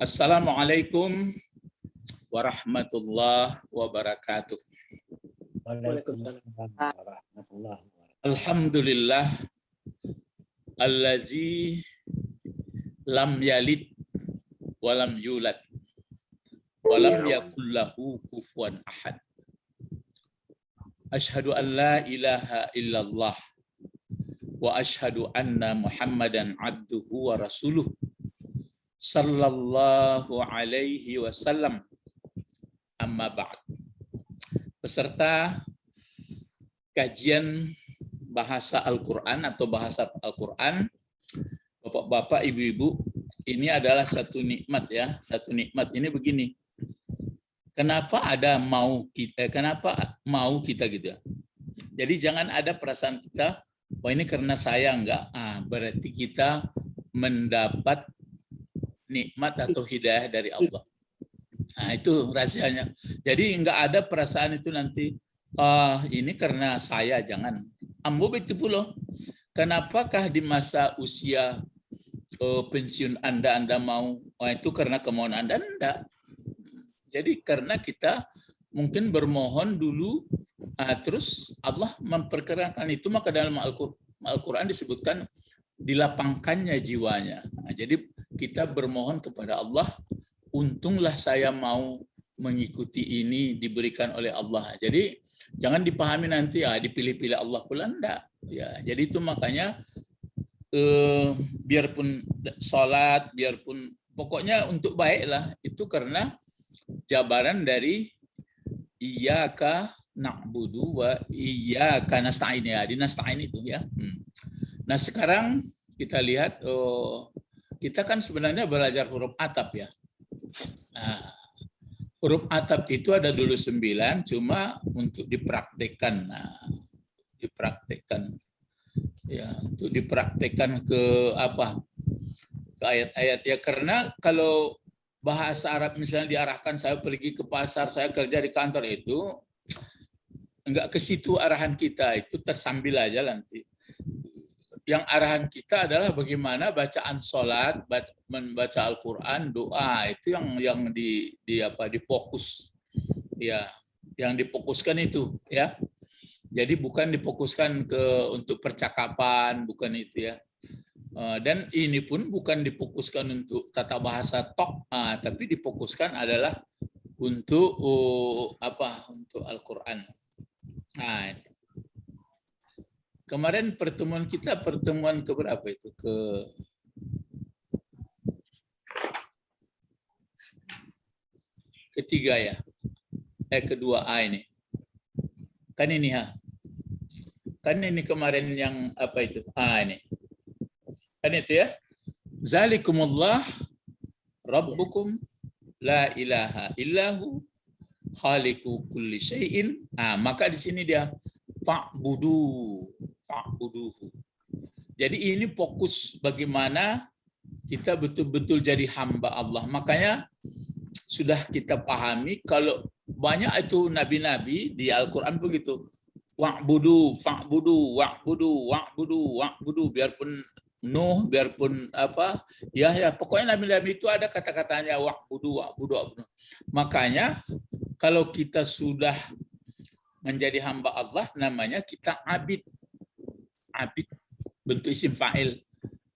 Assalamualaikum warahmatullahi wabarakatuh. Waalaikumsalam warahmatullahi wabarakatuh. Alhamdulillah allazi lam yalid walam yulad walam yakul lahu kufuwan ahad. Asyhadu an la ilaha illallah wa asyhadu anna Muhammadan abduhu wa rasuluh sallallahu alaihi wasallam. Amma ba'd. Peserta kajian bahasa Al-Quran atau bahasa Al-Quran, Bapak-bapak, Ibu-ibu, ini adalah satu nikmat ya. Satu nikmat ini begini. Kenapa mau kita gitu ya. Jadi jangan ada perasaan kita, wah ini karena saya enggak. Berarti kita mendapat nikmat atau hidayah dari Allah. Nah, itu rahasianya. Jadi enggak ada perasaan itu nanti, ini karena saya, jangan. Ambo itu pula. Kenapakah di masa usia pensiun Anda mau, itu karena kemauan Anda? Enggak. Jadi karena kita mungkin bermohon dulu, terus Allah memperkirakan itu, maka dalam Al-Quran disebutkan dilapangkannya jiwanya. Nah, jadi kita bermohon kepada Allah, untunglah saya mau mengikuti ini diberikan oleh Allah. Jadi jangan dipahami nanti dipilih-pilih Allah pula, enggak. Ya, jadi itu makanya biarpun sholat, biarpun pokoknya untuk baiklah, itu karena jabaran dari iyyaka na'budu wa iyyaka nasta'in ya, di nasta'in itu ya. Nah, sekarang kita lihat, kita kan sebenarnya belajar huruf atap ya. Nah, huruf atap itu ada dulu 9, cuma untuk dipraktekkan. Nah, dipraktekkan ya, untuk dipraktekkan ke apa? Ke ayat-ayat ya, karena kalau bahasa Arab misalnya diarahkan, saya pergi ke pasar, saya kerja di kantor, itu enggak ke situ arahan kita, itu tersambil aja nanti. Yang arahan kita adalah bagaimana bacaan sholat, membaca Al-Quran, doa, itu yang difokus ya, yang difokuskan itu ya. Jadi bukan difokuskan untuk percakapan, bukan itu ya. Dan ini pun bukan difokuskan untuk tata bahasa tok, tapi difokuskan adalah untuk untuk Al-Quran. Nah, kemarin pertemuan kita pertemuan keberapa itu? Ketiga ya. Kedua ini. Kan ini Kan ini kemarin yang apa itu? Ini. Kan itu ya. Zalikumullah rabbukum la ilaha illahu khaliqu kulli syai'in. Maka di sini dia fa'buduhu. Jadi ini fokus bagaimana kita betul-betul jadi hamba Allah. Makanya sudah kita pahami kalau banyak itu nabi-nabi di Al-Qur'an begitu. Wa'budu, fa'budu, wa'budu. Biarpun Nuh, biarpun ya pokoknya nabi-nabi itu ada kata-katanya wa'budu. Makanya kalau kita sudah menjadi hamba Allah, namanya kita abid bentuk isim fa'il.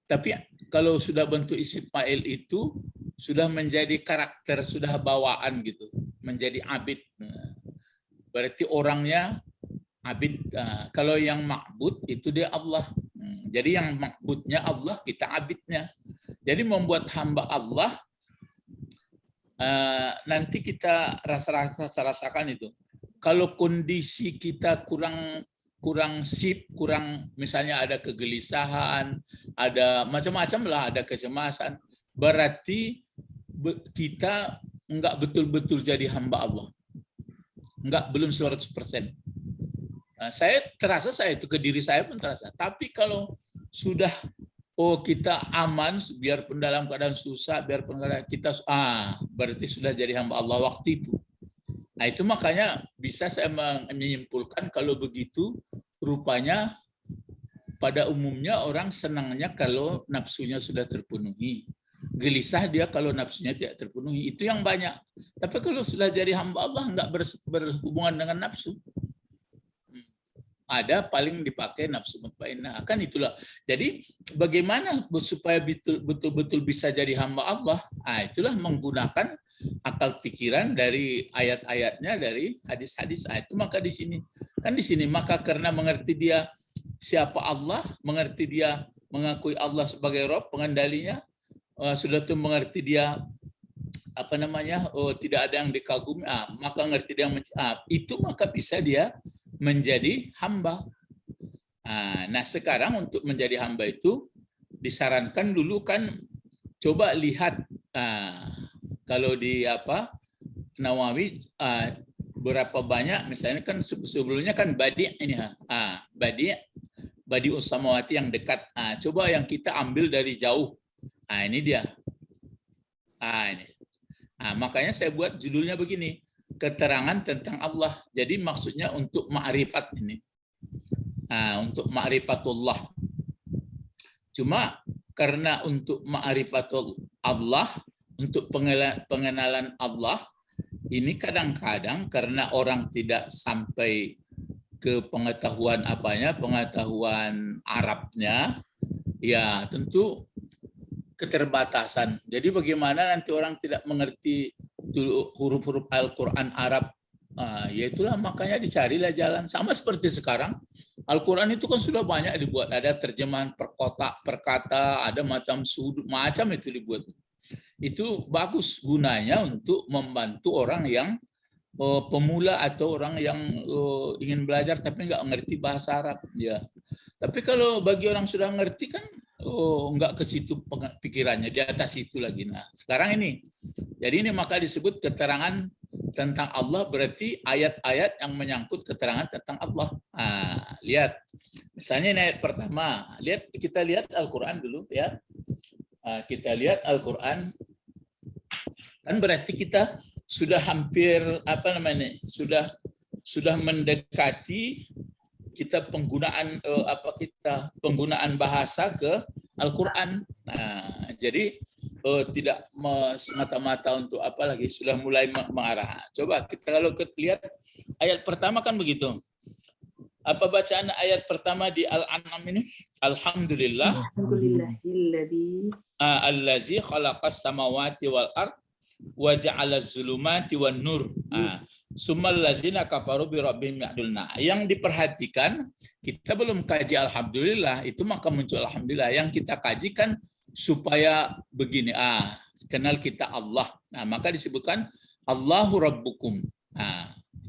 Tapi kalau sudah bentuk isim fa'il itu sudah menjadi karakter, sudah bawaan gitu, menjadi abid. Berarti orangnya abid. Kalau yang ma'bud itu dia Allah. Jadi yang ma'budnya Allah, kita abidnya. Jadi membuat hamba Allah, nanti kita rasakan itu. Kalau kondisi kita kurang sip, misalnya ada kegelisahan, ada macam-macam lah, ada kecemasan, berarti kita enggak betul-betul jadi hamba Allah. Belum 100%. Saya terasa, saya itu ke diri saya pun terasa. Tapi kalau sudah kita aman, biarpun dalam keadaan susah, biarpun kita berarti sudah jadi hamba Allah waktu itu. Nah, itu makanya bisa saya menyimpulkan kalau begitu rupanya pada umumnya orang senangnya kalau nafsunya sudah terpenuhi. gelisah dia kalau nafsunya tidak terpenuhi. Itu yang banyak. Tapi kalau sudah jadi hamba Allah nggak berhubungan dengan nafsu. Ada paling dipakai nafsu mutmainnah. Kan itulah. Jadi bagaimana supaya betul-betul bisa jadi hamba Allah? Itulah menggunakan akal pikiran dari ayat-ayatnya, dari hadis-hadis. Itu maka di sini maka karena mengerti dia siapa Allah, mengerti dia mengakui Allah sebagai Rabb pengendalinya, sudah tuh mengerti dia tidak ada yang dikagumi, maka ngerti dia itu maka bisa dia menjadi hamba. Nah sekarang untuk menjadi hamba itu disarankan dulu kan coba lihat kalau di Nawawi berapa banyak misalnya kan sebelumnya kan badi ini badi usamawati yang dekat. Coba yang kita ambil dari jauh. Ini dia. Ini. Makanya saya buat judulnya begini, keterangan tentang Allah. Jadi maksudnya untuk ma'rifat ini. Untuk ma'rifatullah. Cuma karena untuk ma'rifatul Allah, untuk pengenalan Allah, ini kadang-kadang karena orang tidak sampai ke pengetahuan pengetahuan Arabnya, ya tentu keterbatasan. Jadi bagaimana nanti orang tidak mengerti huruf-huruf Al-Quran Arab, ya itulah makanya dicarilah jalan. Sama seperti sekarang, Al-Quran itu kan sudah banyak dibuat. Ada terjemahan per kata, ada macam sudut, macam itu dibuat. Itu bagus gunanya untuk membantu orang yang pemula atau orang yang ingin belajar tapi nggak mengerti bahasa Arab. Ya. Tapi kalau bagi orang sudah mengerti kan nggak ke situ pikirannya, di atas itu lagi. Nah, sekarang ini. Jadi ini maka disebut keterangan tentang Allah, berarti ayat-ayat yang menyangkut keterangan tentang Allah. Lihat. Misalnya ini ayat pertama. Kita lihat Al-Qur'an dulu ya. Kita lihat Al-Qur'an. Kan berarti kita sudah hampir sudah mendekati kita penggunaan penggunaan bahasa ke Al-Qur'an. Jadi tidak semata-mata untuk sudah mulai mengarah. Coba kita kalau lihat ayat pertama kan begitu. Apa bacaan ayat pertama di Al-An'am ini? Alhamdulillah. Allazi khalaqas samawati wal ard wa ja'alaz zulumati wan nur. Summal lazina kafaru bi rabbihim ya'dilun. Yang diperhatikan, kita belum kaji alhamdulillah, itu maka muncul alhamdulillah. Yang kita kaji kan supaya begini, kenal kita Allah. Maka disebutkan Allahu Rabbukum.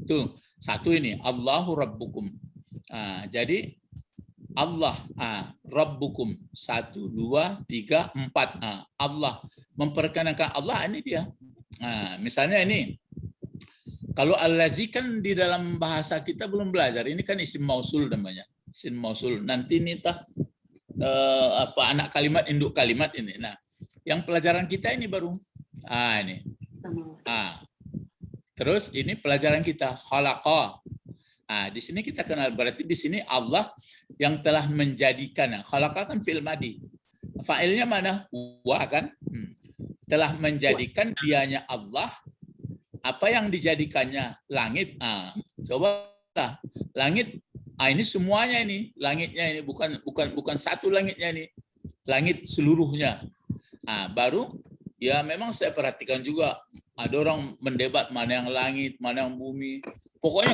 Itu satu ini, Allahu Rabbukum. Jadi Allah, Rabbukum, 1, 2, 3, 4. Allah, memperkenalkan Allah, ini dia. Misalnya ini, kalau allazi kan di dalam bahasa kita belum belajar, ini kan isim mausul namanya, isim mausul. Nanti ini anak kalimat, induk kalimat ini. Nah, yang pelajaran kita ini baru. Ini. Terus ini pelajaran kita, khalaqa. Di sini kita kenal, berarti di sini Allah yang telah menjadikan. Khalaqa kan fi'il madi. Fa'ilnya mana? Wa kan? Telah menjadikan dianya Allah. Apa yang dijadikannya? Langit. Coba langit. Ini semuanya ini, langitnya ini bukan satu langitnya ini. Langit seluruhnya. Baru ya memang saya perhatikan juga ada orang mendebat mana yang langit, mana yang bumi. Pokoknya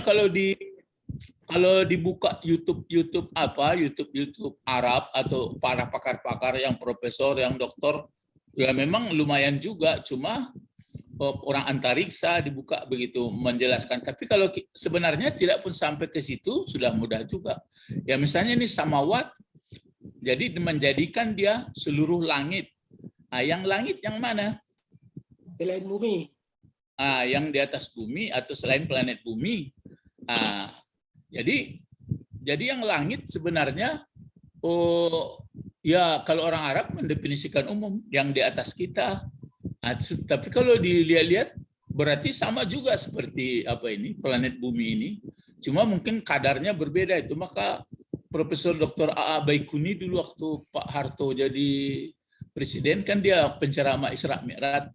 kalau dibuka YouTube Arab atau para pakar-pakar yang profesor, yang doktor, ya memang lumayan juga, cuma orang antariksa dibuka begitu menjelaskan. Tapi kalau sebenarnya tidak pun sampai ke situ sudah mudah juga. Ya misalnya ini samawat, jadi menjadikan dia seluruh langit. Yang langit yang mana? Selain bumi. Yang di atas bumi atau selain planet bumi. Jadi yang langit sebenarnya ya kalau orang Arab mendefinisikan umum yang di atas kita. Tapi kalau dilihat-lihat berarti sama juga seperti planet bumi ini. Cuma mungkin kadarnya berbeda itu. Maka Profesor Dr. A.A. Baikuni dulu waktu Pak Harto jadi presiden kan dia penceramah Isra Mi'raj.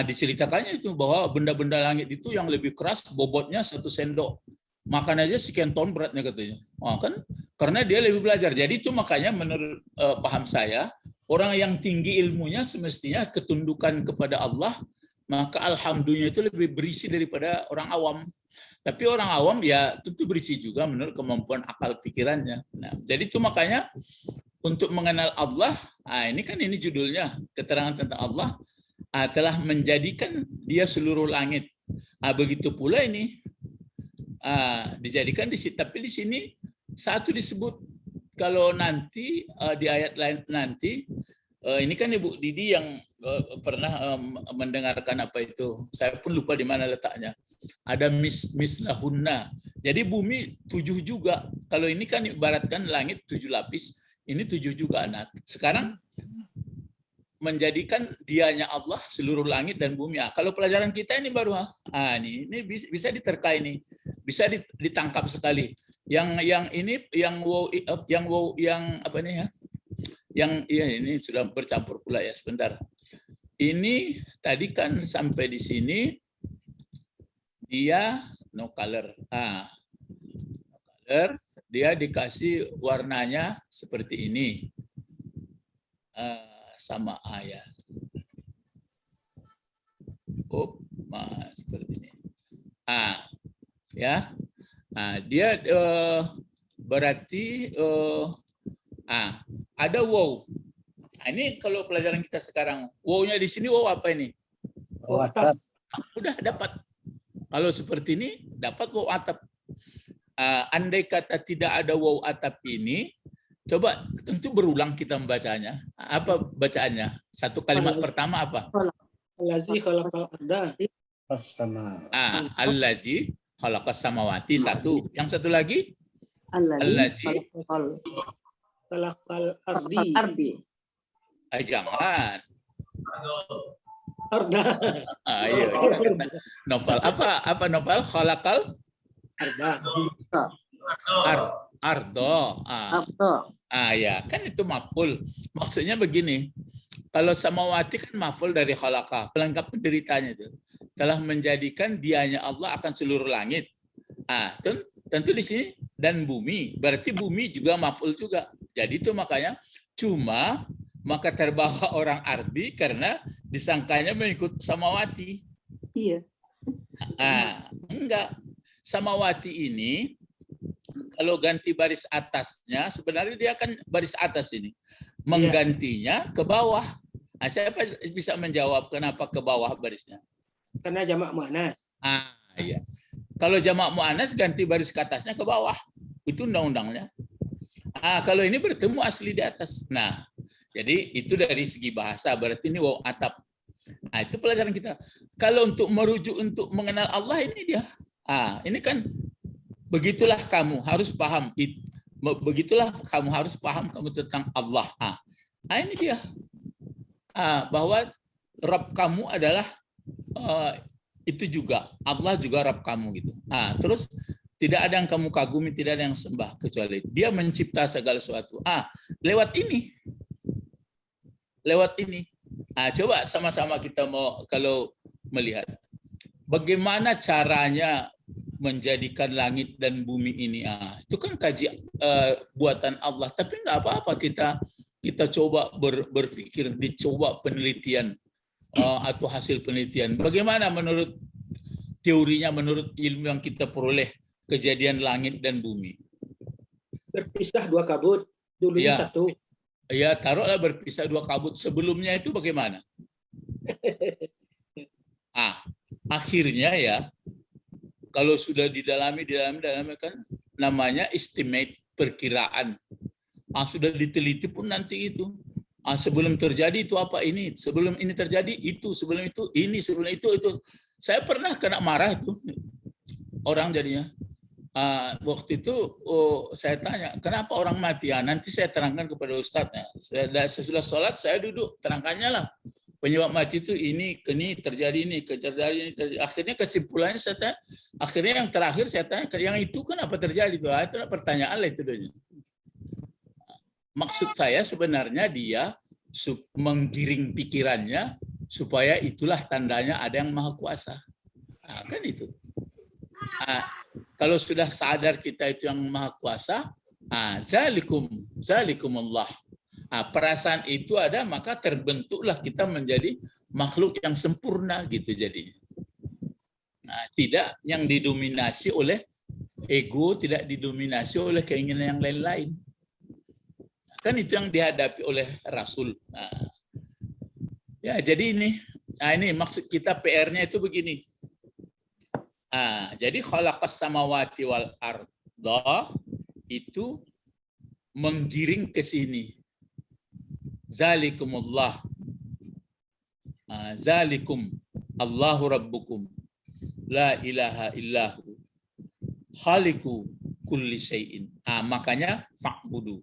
Diceritakannya itu bahwa benda-benda langit itu yang lebih keras bobotnya 1 sendok. Makan aja sekian ton beratnya katanya. Kan karena dia lebih belajar. Jadi itu makanya menurut paham saya, orang yang tinggi ilmunya semestinya ketundukan kepada Allah, maka alhamdulillah itu lebih berisi daripada orang awam. Tapi orang awam ya tentu berisi juga menurut kemampuan akal pikirannya. Nah, jadi itu makanya untuk mengenal Allah, ini judulnya, keterangan tentang Allah, telah menjadikan dia seluruh langit. Begitu pula ini dijadikan di sini, tapi di sini satu disebut kalau nanti di ayat lain nanti ini kan Ibu Didi yang pernah mendengarkan apa itu, saya pun lupa di mana letaknya. Ada mislahunna. Jadi bumi 7 juga. Kalau ini kan ibaratkan langit 7 lapis, ini 7 juga. Nah, sekarang menjadikan dianya Allah seluruh langit dan bumi. Kalau pelajaran kita ini baru ini bisa diterka ini, bisa ditangkap sekali. Yang ini yang apa ini ya? Yang ini sudah bercampur pula ya, sebentar. Ini tadi kan sampai di sini dia no color. No color, dia dikasih warnanya seperti ini. Sama ayat. Seperti ini. Ya. Dia berarti ada wow. Ini kalau pelajaran kita sekarang, wow-nya di sini wow apa ini? Wow atap. Udah dapat. Kalau seperti ini dapat wow atap. Andai kata tidak ada wow atap ini, coba tentu berulang kita membacanya. Apa bacaannya? Satu kalimat pertama apa? Allazi khalaqal arda. Allazi khalaqas samawati. Satu. Yang satu lagi? Allazi khalaqal ardi. Jangan. Arda. Iya. Novel apa novel? Khalaqal Arda. Ardo. Ya, kan itu maf'ul. Maksudnya begini. Kalau samawati kan maf'ul dari khalaqa, pelengkap penderitanya itu. Telah menjadikan dianya Allah akan seluruh langit. Tentu di sini dan bumi. Berarti bumi juga maf'ul juga. Jadi itu makanya cuma maka terbawa orang ardi karena disangkanya mengikut samawati. Iya. Enggak. Samawati ini kalau ganti baris atasnya, sebenarnya dia akan baris atas ini. Menggantinya ke bawah. Siapa bisa menjawab kenapa ke bawah barisnya? Karena jamak muannas. Iya. Kalau jamak muannas ganti baris ke atasnya ke bawah. Itu undang-undangnya. Kalau ini bertemu asli di atas. Nah, jadi itu dari segi bahasa. Berarti ini wow atap. Itu pelajaran kita. Kalau untuk merujuk untuk mengenal Allah ini dia. Ini kan begitulah kamu harus paham. Begitulah kamu harus paham kamu tentang Allah. Ini dia. Bahwa Rabb kamu adalah itu juga. Allah juga Rabb kamu gitu. Terus tidak ada yang kamu kagumi, tidak ada yang sembah kecuali Dia mencipta segala sesuatu. Lewat ini. Lewat ini. Coba sama-sama kita mau kalau melihat bagaimana caranya menjadikan langit dan bumi ini. Itu kan kaji buatan Allah. Tapi nggak apa-apa kita coba berpikir, dicoba penelitian atau hasil penelitian. Bagaimana menurut teorinya, menurut ilmu yang kita peroleh kejadian langit dan bumi? Berpisah 2 kabut, dulunya satu. Ya, taruhlah berpisah 2 kabut. Sebelumnya itu bagaimana? Akhirnya ya, kalau sudah didalami kan namanya estimate, perkiraan. Sudah diteliti pun nanti itu. Sebelum terjadi itu apa ini, sebelum ini terjadi itu, sebelum itu ini, sebelum itu. Saya pernah kena marah itu orang jadinya. Waktu itu saya tanya, kenapa orang mati? Nanti saya terangkan kepada ustadznya. Sesudah sholat saya duduk, terangkannya lah. Penyebab mati itu ini terjadi ini, terjadi. Akhirnya kesimpulannya akhirnya yang terakhir saya tanya, yang itu kan apa terjadi? Itu pertanyaan lah itu. Maksud saya sebenarnya dia menggiring pikirannya supaya itulah tandanya ada yang maha kuasa. Nah, kan itu. Nah, kalau sudah sadar kita itu yang maha kuasa, zalikumullah. Nah, perasaan itu ada, maka terbentuklah kita menjadi makhluk yang sempurna gitu jadinya. Nah, tidak yang didominasi oleh ego, tidak didominasi oleh keinginan yang lain-lain. Kan itu yang dihadapi oleh Rasul. Nah, ya, jadi ini maksud kita PR-nya itu begini. Jadi khalaqas samawati wal arda itu menggiring ke sini. Zalikumullah. Zalikum Allahu rabbukum la ilaha illahu khaliqu kulli syai'in. Makanya fa'budu.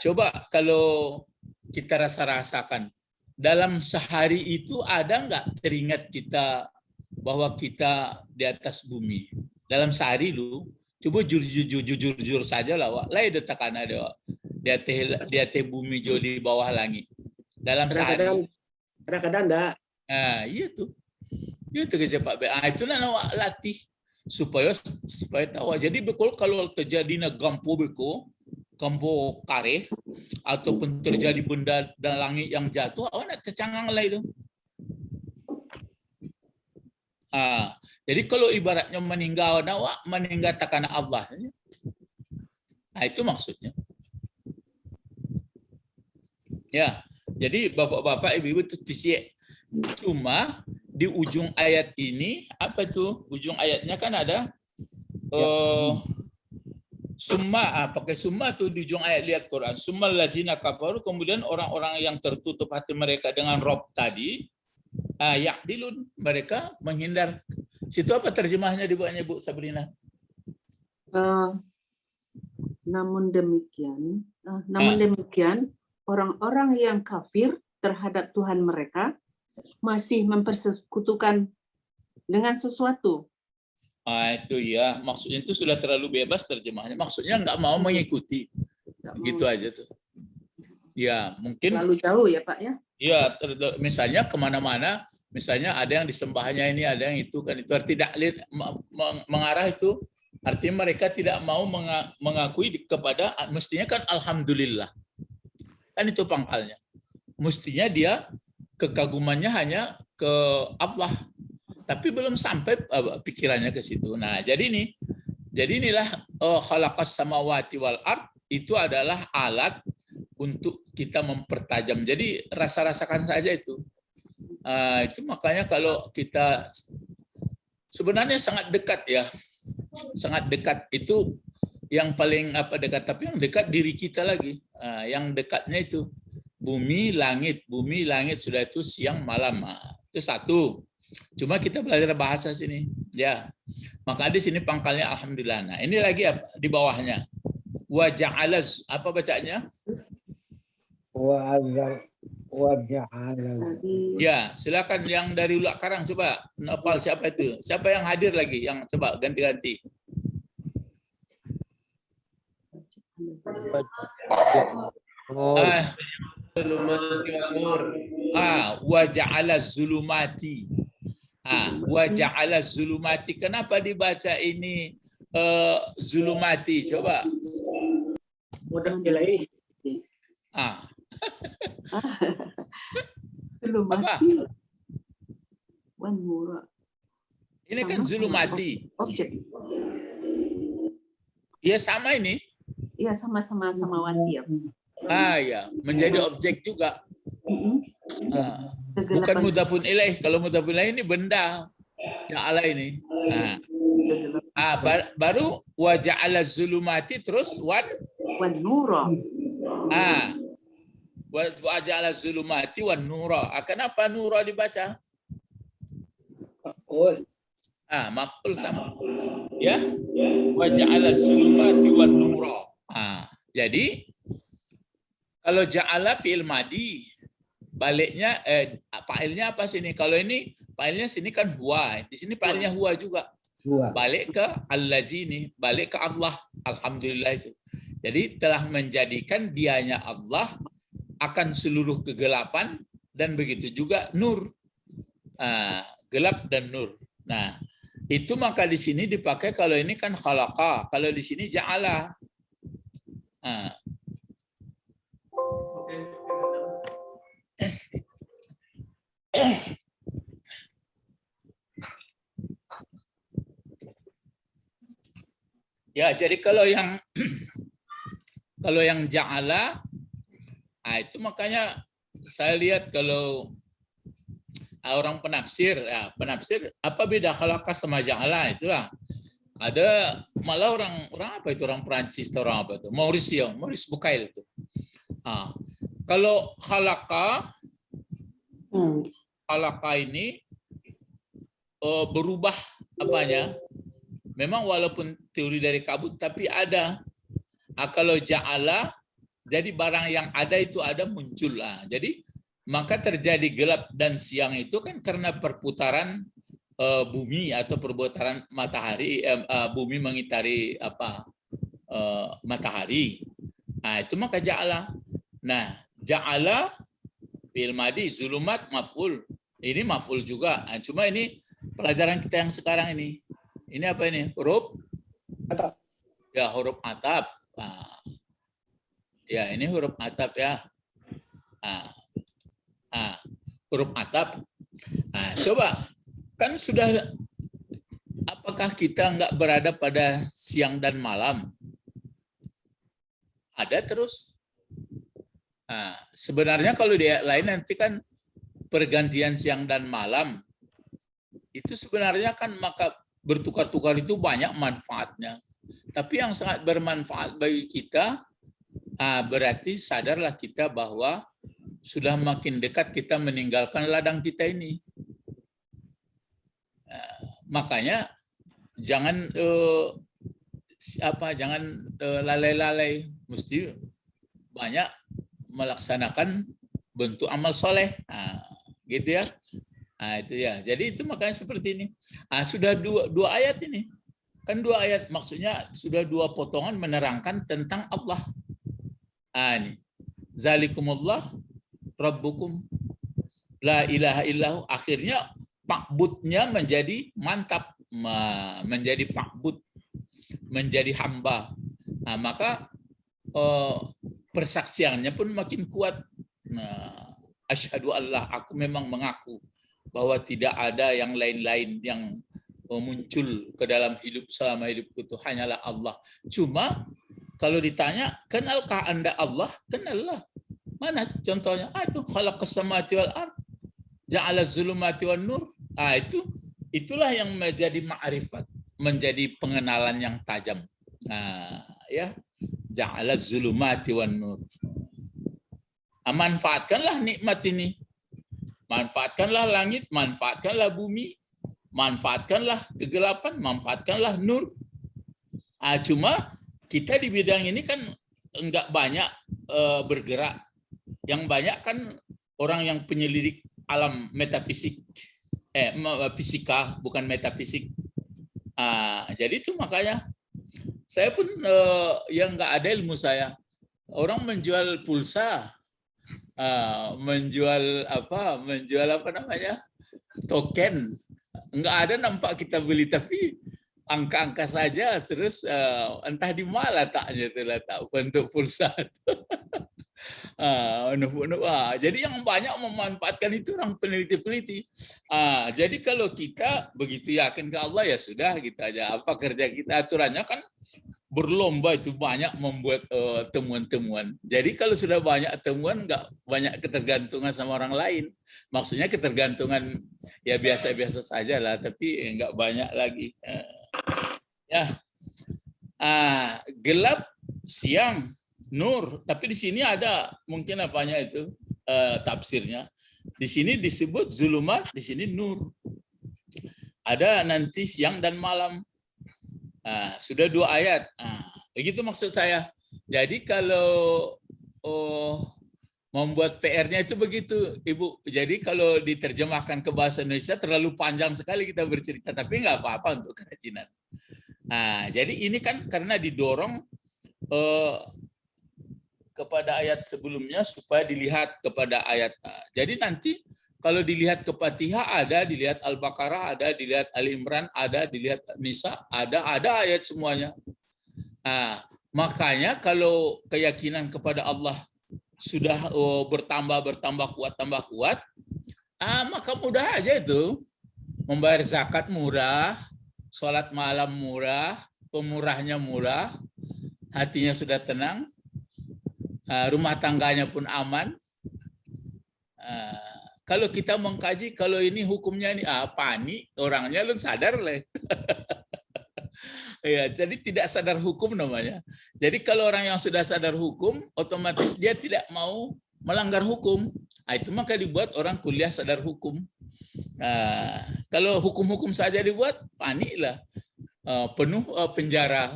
Coba kalau kita rasakan dalam sehari itu ada nggak teringat kita bahwa kita di atas bumi dalam sehari lu coba jujur saja lah wak lai detakan ada di atas bumi jo di bawah langit dalam sehari kadang-kadang enggak. Iya tuh kerja Pak B. Itu nak latih supaya tahu. Jadi bekol kalau terjadi na gampo kare ataupun terjadi benda dan langit yang jatuh, awak nak tercangang lah itu. Jadi kalau ibaratnya meninggal takkan Allah. Itu maksudnya. Ya, jadi bapak-bapak, ibu-ibu itu cuma di ujung ayat ini apa tuh? Ujung ayatnya kan ada summa, pakai summa tuh di ujung ayat lihat Quran. Summal lazina kafaru, kemudian orang-orang yang tertutup hati mereka dengan Rob tadi, ya'dilun, mereka menghindar. Situ apa terjemahnya dibuatnya Bu Sabrina? Namun demikian, orang-orang yang kafir terhadap Tuhan mereka masih mempersekutukan dengan sesuatu. Itu ya, maksudnya itu sudah terlalu bebas terjemahnya. Maksudnya nggak mau mengikuti, gitu aja tuh. Ya mungkin. Terlalu jauh ya Pak ya? Ya, misalnya kemana-mana, misalnya ada yang disembahnya ini, ada yang itu kan itu tidak mengarah itu. Artinya mereka tidak mau mengakui kepada, mestinya kan alhamdulillah. Kan itu pangkalnya. Mestinya dia kekagumannya hanya ke Allah, tapi belum sampai pikirannya ke situ. Nah, jadi inilah khalaqas samawati wal ard itu adalah alat untuk kita mempertajam. Jadi rasakan saja itu. Itu makanya kalau kita sebenarnya sangat dekat ya. Sangat dekat itu yang paling dekat, tapi yang dekat diri kita lagi. Yang dekatnya itu bumi langit sudah itu siang malam. Itu satu. Cuma kita belajar bahasa sini, ya. Maka di sini pangkalnya alhamdulillah. Nah, ini lagi di bawahnya. Wa ja'ala, apa bacanya? Wa ja'ala. Ya, silakan yang dari Ulak Karang coba. Nopal siapa itu? Siapa yang hadir lagi? Yang coba ganti-ganti. Wa ja'ala zulumati. Wa ja'ala zulumati. Kenapa dibaca ini zulumati? Coba. Mudah nilai. Zulumati. Ini kan zulumati. Objek. Iya sama ini. Iya sama-sama wati ya. Ya, menjadi objek juga. Bukan mudhafun ilaih. Kalau mudhafun ilaih ini benda. Ja'ala ini. Baru wa ja'ala zulumati terus wan nura. Wa ja'ala zulumati wan nura. Kenapa nura dibaca? Maf'ul sama. Ya. Wa ja'ala zulumati wan nura. Jadi kalau ja'ala fi'il madi, baliknya fa'ilnya apa sini? Kalau ini fa'ilnya sini kan huwa. Di sini fa'ilnya huwa juga. Balik ke allazi ini, balik ke Allah. Alhamdulillah itu. Jadi telah menjadikan dianya Allah akan seluruh kegelapan, dan begitu juga nur. Gelap dan nur. Nah, itu maka di sini dipakai kalau ini kan khalaqa, kalau di sini ja'ala. Ya, jadi kalau yang ja'ala, itu makanya saya lihat kalau orang penafsir, penafsir apa beda khalaqa sama ja'ala, itulah. Ada malah orang apa itu, orang Prancis atau orang apa itu, Maurice Bucaille itu. Kalau khalaqa ini berubah apanya? Memang walaupun teori dari kabut, tapi ada. Kalau ja'ala, jadi barang yang ada itu ada muncul. Jadi maka terjadi gelap dan siang itu kan karena perputaran bumi atau perputaran matahari, bumi mengitari matahari. Itu maka ja'ala. Nah, ja'ala fi'il madhi, zulumat maf'ul. Ini maf'ul juga. Cuma ini pelajaran kita yang sekarang ini. Ini apa ini? Huruf atap. Ya, huruf atap. Ya, ini huruf atap ya. Huruf atap. Coba, kan sudah, apakah kita nggak berada pada siang dan malam? Ada terus. Sebenarnya kalau di ayat lain nanti kan pergantian siang dan malam. Itu sebenarnya kan maka bertukar-tukar itu banyak manfaatnya. Tapi yang sangat bermanfaat bagi kita, berarti sadarlah kita bahwa sudah makin dekat kita meninggalkan ladang kita ini. Makanya jangan lalai-lalai, mesti banyak melaksanakan bentuk amal soleh, gitu ya. Itu ya. Jadi itu makanya seperti ini. Sudah dua ayat ini. Kan 2 ayat, maksudnya sudah 2 potongan menerangkan tentang Allah. Ini. Zalikumullah Rabbukum la ilaha illahu. Akhirnya fa'budnya menjadi mantap, menjadi fa'bud, menjadi hamba. Maka persaksiannya pun makin kuat. Asyhadu Allah, aku memang mengaku bahwa tidak ada yang lain-lain yang muncul ke dalam hidup selama hidupku, itu hanyalah Allah. Cuma kalau ditanya, kenalkah Anda Allah? Kenallah. Mana contohnya? Itu khalaqas samawati wal ard, ja'ala zulumati wan nur. Itulah yang menjadi ma'rifat, menjadi pengenalan yang tajam. Ya, ja'ala zulumati wan nur. Manfaatkanlah nikmat ini. Manfaatkanlah langit, manfaatkanlah bumi, manfaatkanlah kegelapan, manfaatkanlah nur. Cuma kita di bidang ini kan enggak banyak bergerak. Yang banyak kan orang yang penyelidik alam metafisik, fisika, bukan metafisik. Jadi itu makanya saya pun yang enggak ada ilmu saya. Orang menjual pulsa, menjual apa namanya, token, enggak ada nampak kita beli, tapi angka-angka saja, terus entah di mana letaknya, letak bentuk pulsa. Jadi yang banyak memanfaatkan itu orang peneliti-peneliti. Jadi kalau kita begitu yakin ke Allah, ya sudah, kita aja. Apa kerja kita, aturannya kan berlomba itu banyak membuat temuan-temuan. Jadi kalau sudah banyak temuan, nggak banyak ketergantungan sama orang lain. Maksudnya ketergantungan ya biasa-biasa saja lah, tapi nggak banyak lagi. Gelap, siang, nur. Tapi di sini ada mungkin apanya itu tafsirnya. Di sini disebut zulumat, di sini nur. Ada nanti siang dan malam. Sudah 2 ayat. Begitu maksud saya. Jadi kalau membuat PR-nya itu begitu, Ibu. Jadi kalau diterjemahkan ke bahasa Indonesia terlalu panjang sekali kita bercerita, tapi nggak apa-apa untuk kerajinan. Jadi ini kan karena didorong kepada ayat sebelumnya supaya dilihat kepada ayat. Jadi nanti kalau dilihat ke Fatihah ada, dilihat Al-Baqarah ada, dilihat Ali Imran ada, dilihat Nisa ada ayat semuanya. Nah, makanya kalau keyakinan kepada Allah sudah bertambah kuat, maka mudah aja itu. Membayar zakat murah, sholat malam murah, pemurahnya murah, hatinya sudah tenang, rumah tangganya pun aman. Kalau kita mengkaji, kalau ini hukumnya ini panik, orangnya lu sadar lah. Ya, jadi tidak sadar hukum namanya. Jadi kalau orang yang sudah sadar hukum, otomatis dia tidak mau melanggar hukum. Itu maka dibuat orang kuliah sadar hukum. Kalau hukum-hukum saja dibuat, panik lah. Penuh penjara,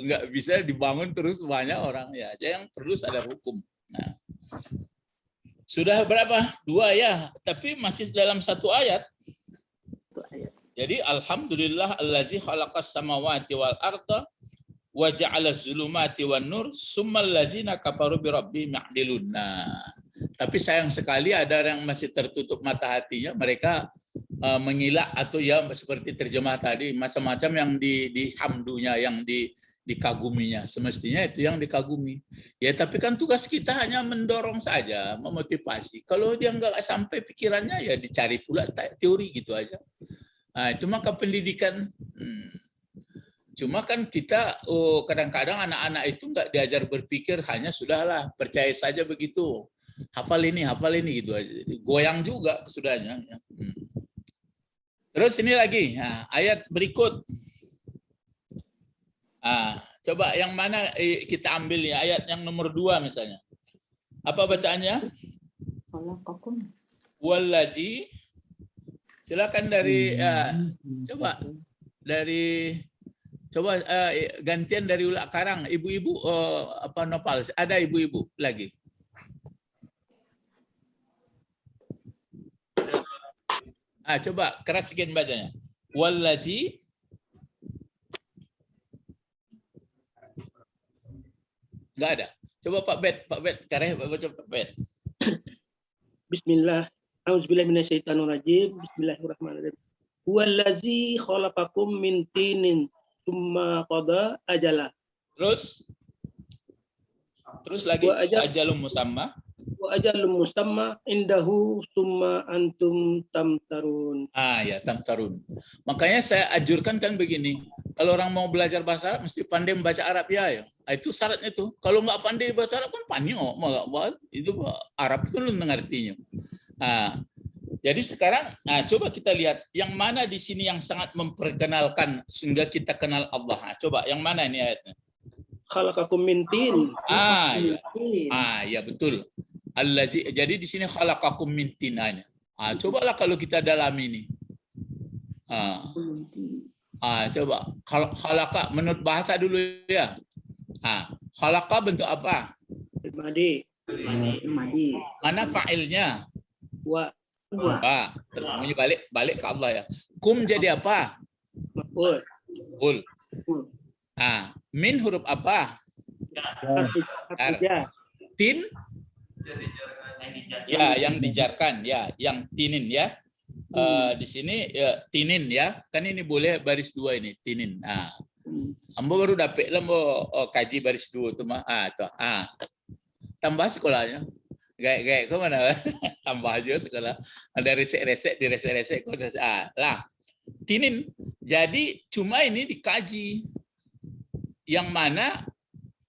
nggak bisa dibangun terus banyak orang. Ya, yang perlu sadar hukum. Sudah berapa? 2 ya, tapi masih dalam 1 ayat. Jadi alhamdulillah allazi khalaqas samawati wal arda wa ja'alaz zulumati wan nur summal ladzina kafaru bi rabbihim ya'dilun. Tapi sayang sekali ada yang masih tertutup mata hatinya, mereka mengilak atau ya seperti terjemah tadi macam-macam yang dihamdunya, yang dikaguminya. Semestinya itu yang dikagumi. Ya, tapi kan tugas kita hanya mendorong saja, memotivasi. Kalau dia nggak sampai pikirannya, ya dicari pula teori gitu aja. Itu maka pendidikan. Cuma kan kita kadang-kadang anak-anak itu nggak diajar berpikir, hanya sudahlah percaya saja begitu. Hafal ini gitu aja. Goyang juga sudahnya. Terus ini lagi, ayat berikut. Coba yang mana kita ambil ya, ayat yang nomor 2 misalnya. Apa bacaannya? Wallazi. Silakan dari coba gantian dari Ulak Karang, ibu-ibu Nopal, ada ibu-ibu lagi. Coba keras sedikit bacanya. Wallazi. Enggak ada. Coba Pak Bet, kareh baca Pak Bet. Bismillah. Auzubillahi minasyaitonirrajim. Bismillahirrahmanirrahim. Huwallazi khalaqakum min tinin tsumma qada ajala. Terus lagi ajalum musamma. Wa ajalum musamma indahu tsumma antum tamtarun. Ya, tamtarun. Makanya saya anjurkan kan begini. Kalau orang mau belajar bahasa Arab mesti pandai membaca Arab ya. Itu syaratnya tuh. Kalau nggak pandai bahasa Arab kan panyo, itu Arab itu lu mengertinya. Jadi sekarang coba kita lihat yang mana di sini yang sangat memperkenalkan sehingga kita kenal Allah. Coba yang mana ini ayatnya? Khalaqakum min tin. Ya betul. Allazi, jadi di sini khalaqakum min tin. Cobalah kalau kita dalam ini. Coba khalaqa menurut bahasa dulu ya. Khalaqa bentuk apa? Madi. Mana fa'ilnya? Wa. Terus balik ke Allah ya. Kum jadi apa? Maf'ul. Min huruf apa? Tin. Ya, yang dijarkan ya, yang tinin ya. Di sini ya, tinin ya. Kan ini boleh baris 2 ini, tinin. Ambo baru dapat lah kaji baris 2 tuh mah. Tambah sekolahnya. Gaya kok mana? Tambah aja sekolah. Ada resek-resek, di resek-resek kok lah. Tinin. Jadi cuma ini dikaji. Yang mana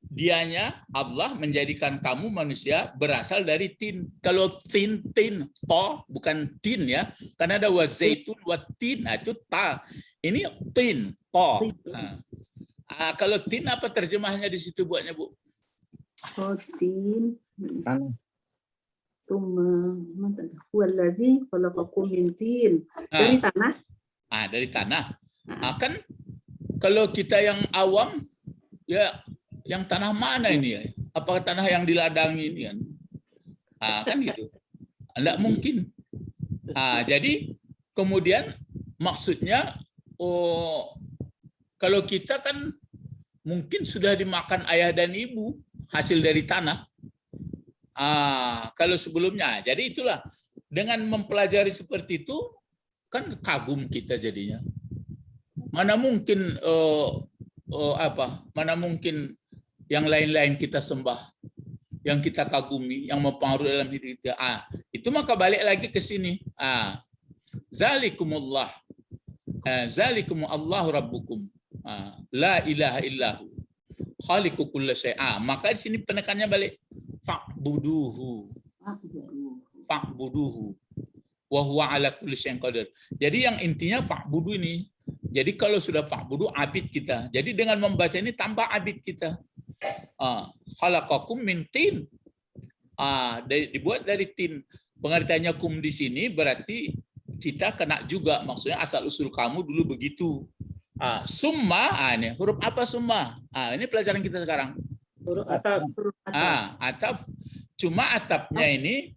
dianya Allah menjadikan kamu manusia berasal dari tin. Kalau tin, to bukan tin ya. Karena ada wazaitun wa tin, itu ta. Ini tin, to. Kalau tin apa terjemahnya di situ buatnya, Bu? Tin. Huwallazi khalaqakum min tin. Dari tanah. Dari tanah. Kan kalau kita yang awam ya, yang tanah mana ini ya? Apakah tanah yang di ladang ini kan? Kan gitu. Enggak mungkin. Jadi kemudian maksudnya kalau kita kan mungkin sudah dimakan ayah dan ibu. hasil dari tanah. Kalau sebelumnya, jadi itulah dengan mempelajari seperti itu kan kagum kita jadinya. Mana mungkin mana mungkin yang lain-lain kita sembah, yang kita kagumi, yang mempengaruhi dalam hidup kita. Itu maka balik lagi ke sini. Zalikumullah. Zalikumullahu rabbukum. La ilaha illahu. Khaliqu kulli syai'. Maka di sini penekannya balik. Fa'buduhu. Fa'buduhu. Wa huwa ala kulli syai'in qadir. Jadi yang intinya fa'budu ini. Jadi kalau sudah fa'budu, abid kita. Jadi dengan membaca ini tambah abid kita. Khalaqakum min tin. Dibuat dari tin. Pengertiannya kum di sini berarti kita kena juga, maksudnya asal usul kamu dulu begitu. Summa, ini huruf apa summa? Ini pelajaran kita sekarang. Huruf atap. Atap. Cuma atapnya ini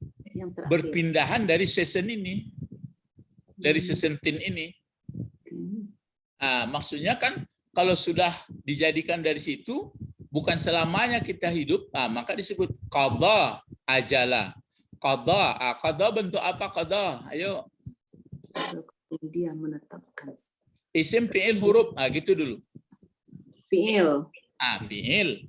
berpindahan dari season ini, dari season tin ini. Maksudnya kan kalau sudah dijadikan dari situ, bukan selamanya kita hidup, maka disebut qadha ajala. Qadha, qadha bentuk apa qadha? Ayo. Dia menetapkan. Isim fi'il huruf, gitu dulu. Fi'il. Fi'il.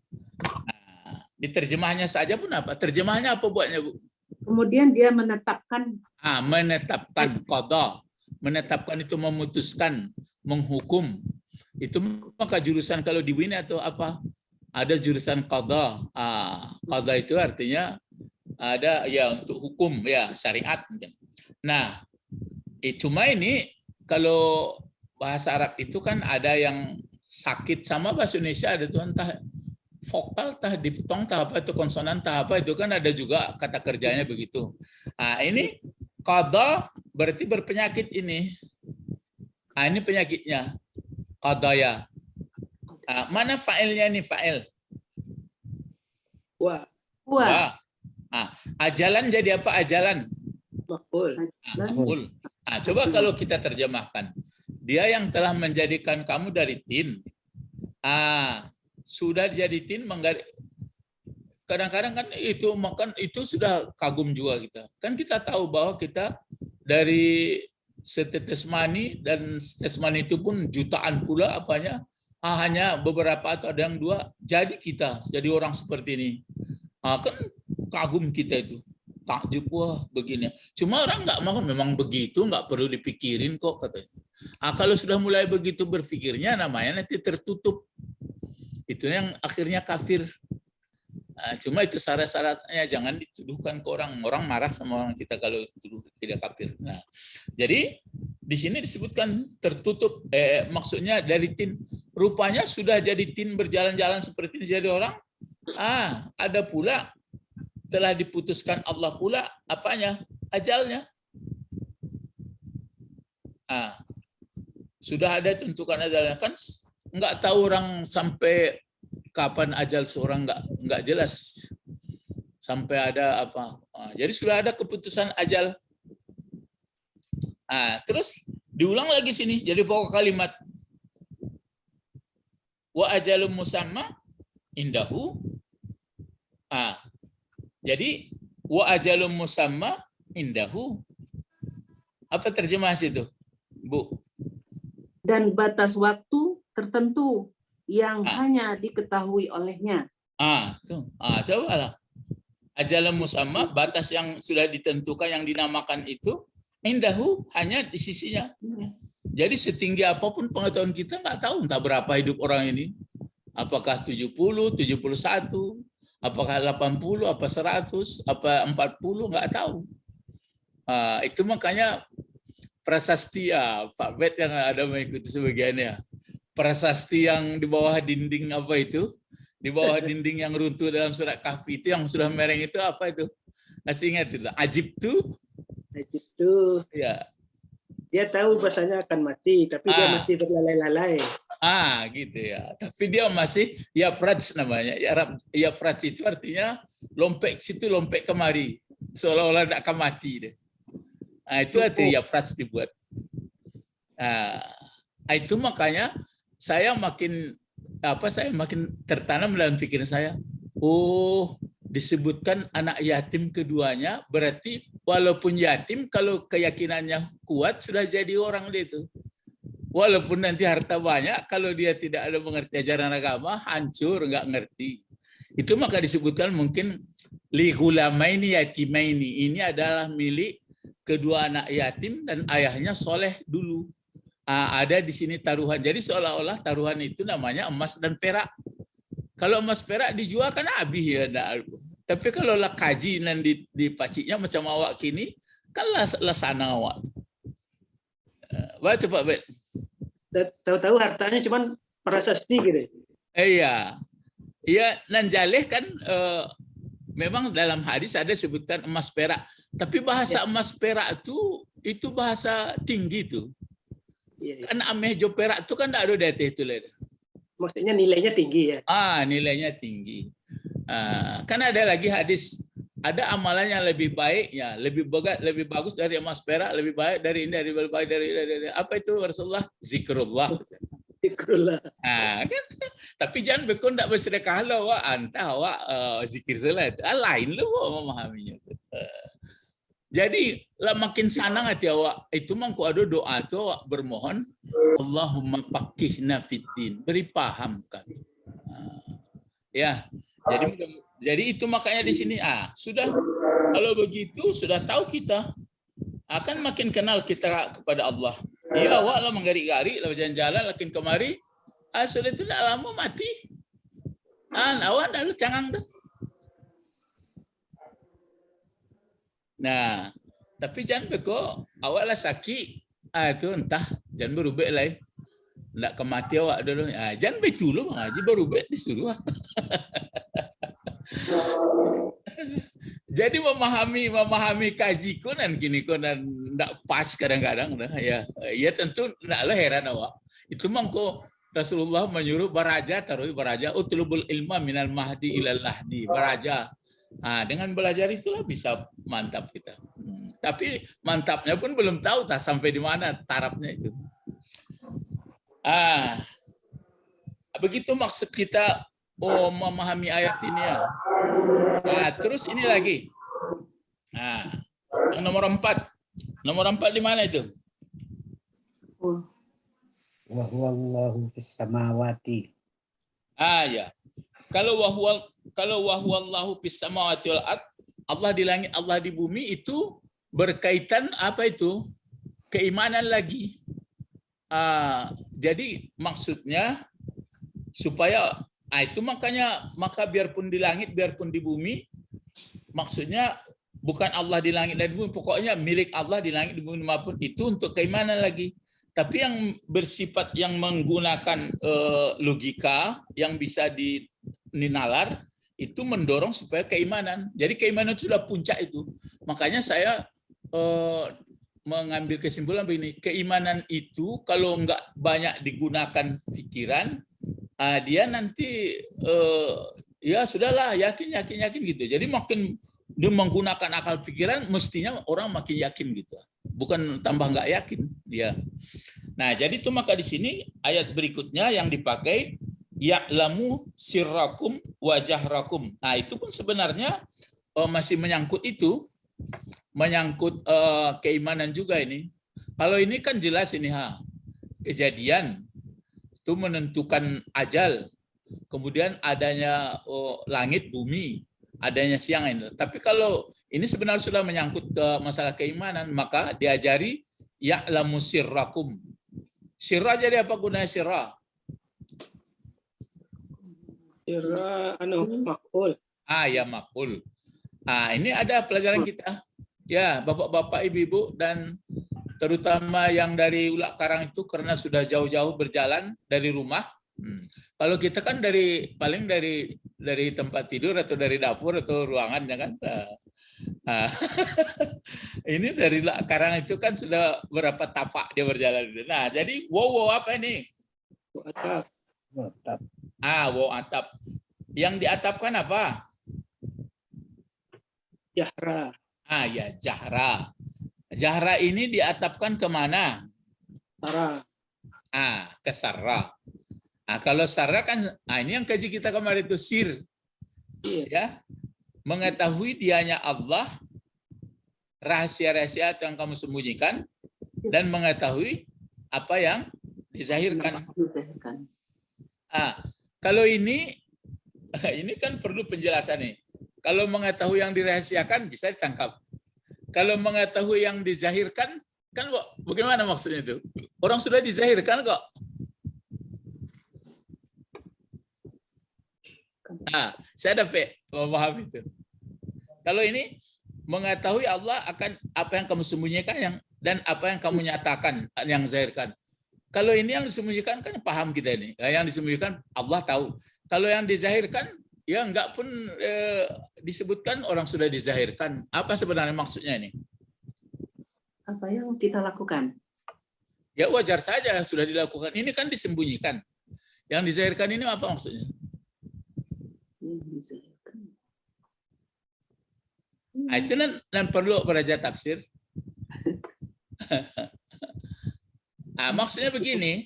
Di terjemahnya saja pun apa? Terjemahnya apa buatnya, Bu? Kemudian dia menetapkan. Menetapkan qadha. Menetapkan itu memutuskan, menghukum. Itu maka jurusan kalau di WIN atau apa? Ada jurusan qadha. Qadha itu artinya ada ya untuk hukum ya, syariat mungkin. Nah, cuma ini kalau bahasa Arab itu kan ada yang sakit sama bahasa Indonesia ada tuh entah vokal tah diftong tah apa itu konsonan tah apa itu kan ada juga kata kerjanya begitu. Ini qadha berarti berpenyakit ini. Ini penyakitnya. Qadaya. Mana fa'ilnya ini fa'il? Wa. Ajalan jadi apa ajalan? Maf'ul. Maf'ul. Coba kalau kita terjemahkan. Dia yang telah menjadikan kamu dari tin. Sudah jadi tin, kadang-kadang kan itu sudah kagum juga kita. Kan kita tahu bahwa kita dari setetes mani, dan setetes mani itu pun jutaan pula apanya, hanya beberapa atau ada yang dua, jadi kita, jadi orang seperti ini. Kan kagum kita itu. Takjub, wah begini. Cuma orang nggak mau, memang begitu, nggak perlu dipikirin kok katanya. Kalau sudah mulai begitu berpikirnya, namanya nanti tertutup. Itu yang akhirnya kafir. Cuma itu syarat-syaratnya, jangan dituduhkan ke orang. Orang marah sama orang kita kalau dituduh tidak kafir. Jadi di sini disebutkan tertutup. Maksudnya dari tin. Rupanya sudah jadi tin berjalan-jalan seperti ini jadi orang. Ada pula telah diputuskan Allah pula apanya? Ajalnya. Sudah ada tentukan ajalnya kan, nggak tahu orang sampai kapan ajal seorang nggak jelas. Sampai ada apa? Jadi sudah ada keputusan ajal. Terus diulang lagi sini jadi pokok kalimat. Wa ajalum musamma indahu. Jadi wa ajalum musamma indahu. Apa terjemah situ, Bu? Dan batas waktu tertentu yang hanya diketahui olehnya. Coba lah. Ajalum musamma, batas yang sudah ditentukan, yang dinamakan itu, indahu, hanya di sisinya. Jadi setinggi apapun pengetahuan kita nggak tahu entah berapa hidup orang ini. Apakah 70, 71, apakah 80, apa 100, apa 40, nggak tahu. Itu makanya prasasti Pak Bet yang ada mengikuti sebagiannya. Prasasti yang di bawah dinding apa itu? Di bawah dinding yang runtuh dalam surat Kahfi itu yang sudah mereng itu apa itu? Masih ingat itu? Ajib tuh. Ajib tuh. Ya. Dia tahu bahasanya akan mati, tapi dia masih berlalai-lalai. Gitu ya. Tapi dia masih yafraj namanya. Yafraj itu artinya lompek situ, lompek kemari. Seolah-olah tidak akan mati deh. Itu artinya yafraj dibuat. Itu makanya saya makin tertanam dalam pikiran saya. Oh, disebutkan anak yatim keduanya, berarti walaupun yatim, kalau keyakinannya kuat, sudah jadi orang dia itu. Walaupun nanti harta banyak, kalau dia tidak ada mengerti ajaran agama, hancur, nggak ngerti. Itu maka disebutkan mungkin li ghulamaini yatimaini. Ini adalah milik kedua anak yatim dan ayahnya soleh dulu. Ada di sini taruhan. Jadi seolah-olah taruhan itu namanya emas dan perak. Kalau emas perak dijual kan habis ya. Tapi kalau lah kaji dan dipaciknya macam awak kini, kan lah sana awak. Baca Pak Bet. Tahu-tahu hartanya cuman prasasti gitu. Iya. Iya, nanjaleh kan memang dalam hadis ada sebutkan emas perak. Tapi bahasa emas perak itu bahasa tinggi tuh. Iya. Kan ameh jo perak itu kan tidak ada data itu lah. Maksudnya nilainya tinggi ya. Nilainya tinggi. Kan ada lagi hadis, ada amalan yang lebih baik ya, lebih bagus dari emas perak, lebih baik dari ini, dari apa itu Rasulullah? Zikrullah. Zikrullah. Kan? Tapi jangan bekon tidak bersedekah lah, wak antah wak zikir salat. Lain lah wak memahaminya. Jadi lah makin sanang hati awak itu mangko ada doa tu awak bermohon Allahumma faqihna fiddin, beri paham kami. Ya. Jadi itu makanya di sini sudah kalau begitu sudah tahu kita akan makin kenal kita kepada Allah. Ya awak lah menggari-gari lah jalan-jalan lakin kemari sudah tidak lama mati. Awak dah lu cangang dah. Nah, tapi jangan beko awak lah sakit. Itu entah jangan berubah lain. Nak kemati awak dulu. Jangan betul lu mengaji berubah disuruh. Jadi memahami kaji konan gini konan enggak pas kadang-kadang ya tentu enggaklah heran awak. Itu mangko Rasulullah menyuruh baraja utlubul ilma minal mahdi ilal lahdi, baraja. Dengan belajar itulah bisa mantap kita. Tapi mantapnya pun belum tahu sampai di mana tarafnya itu. Begitu maksud kita memahami ayat ini ya. Terus ini lagi. Yang nomor 4. Nomor 4 di mana itu? Wa huwallahu fis samawati. Ya. Kalau wahwallahu fis samawati wal ard, Allah di langit, Allah di bumi itu berkaitan apa itu? Keimanan lagi. Jadi maksudnya supaya itu maka biarpun di langit biarpun di bumi, maksudnya bukan Allah di langit dan di bumi, pokoknya milik Allah di langit di bumi maupun itu untuk keimanan lagi. Tapi yang bersifat yang menggunakan logika yang bisa dinalar itu mendorong supaya keimanan. Jadi keimanan itu sudah puncak itu. Makanya saya mengambil kesimpulan begini, keimanan itu kalau enggak banyak digunakan pikiran, dia nanti ya sudahlah yakin gitu. Jadi makin dia menggunakan akal pikiran, mestinya orang makin yakin gitu. Bukan tambah nggak yakin dia. Nah, jadi itu maka di sini ayat berikutnya yang dipakai ya'lamu sirrakum wa jahrakum. Nah, itu pun sebenarnya masih menyangkut itu, menyangkut keimanan juga ini. Kalau ini kan jelas ini kejadian itu menentukan ajal, kemudian adanya langit bumi, adanya siang ini. Tapi kalau ini sebenarnya sudah menyangkut ke masalah keimanan, maka diajari ya'lamu sirrakum. Sirra jadi apa gunanya sirra? Sirra maf'ul. Ya maf'ul. Ini ada pelajaran kita. Ya, bapak-bapak, ibu-ibu dan terutama yang dari Ulak Karang itu karena sudah jauh-jauh berjalan dari rumah. Kalau kita kan paling dari tempat tidur atau dari dapur atau ruangan ya kan. Ini dari Karang itu kan sudah berapa tapak dia berjalan. Nah, jadi wow apa ini? Atap. Wow atap. Yang diatapkan apa? Jahra. Ya jahra. Jahra ini diatapkan kemana? Sarah. Ke sarra. Kalau sarra kan, ini yang kaji kita kemarin itu sir. Iya. Ya, mengetahui dianya Allah, rahasia-rahasia yang kamu sembunyikan, dan mengetahui apa yang dizahirkan. Dizahirkan. Kalau ini kan perlu penjelasan nih. Kalau mengetahui yang dirahasiakan bisa ditangkap. Kalau mengetahui yang dizahirkan, kan bagaimana maksudnya itu? Orang sudah dizahirkan kok. Saya dapat memahami itu. Kalau ini mengetahui Allah akan apa yang kamu sembunyikan dan apa yang kamu nyatakan, yang zahirkan. Kalau ini yang disembunyikan kan paham kita ini. Yang disembunyikan Allah tahu. Kalau yang dizahirkan ya enggak pun disebutkan orang sudah dizahirkan. Apa sebenarnya maksudnya ini? Apa yang kita lakukan? Ya wajar saja sudah dilakukan. Ini kan disembunyikan. Yang dizahirkan ini apa maksudnya? Yang dizahirkan. Itu dan perlu belajar tafsir. Maksudnya begini,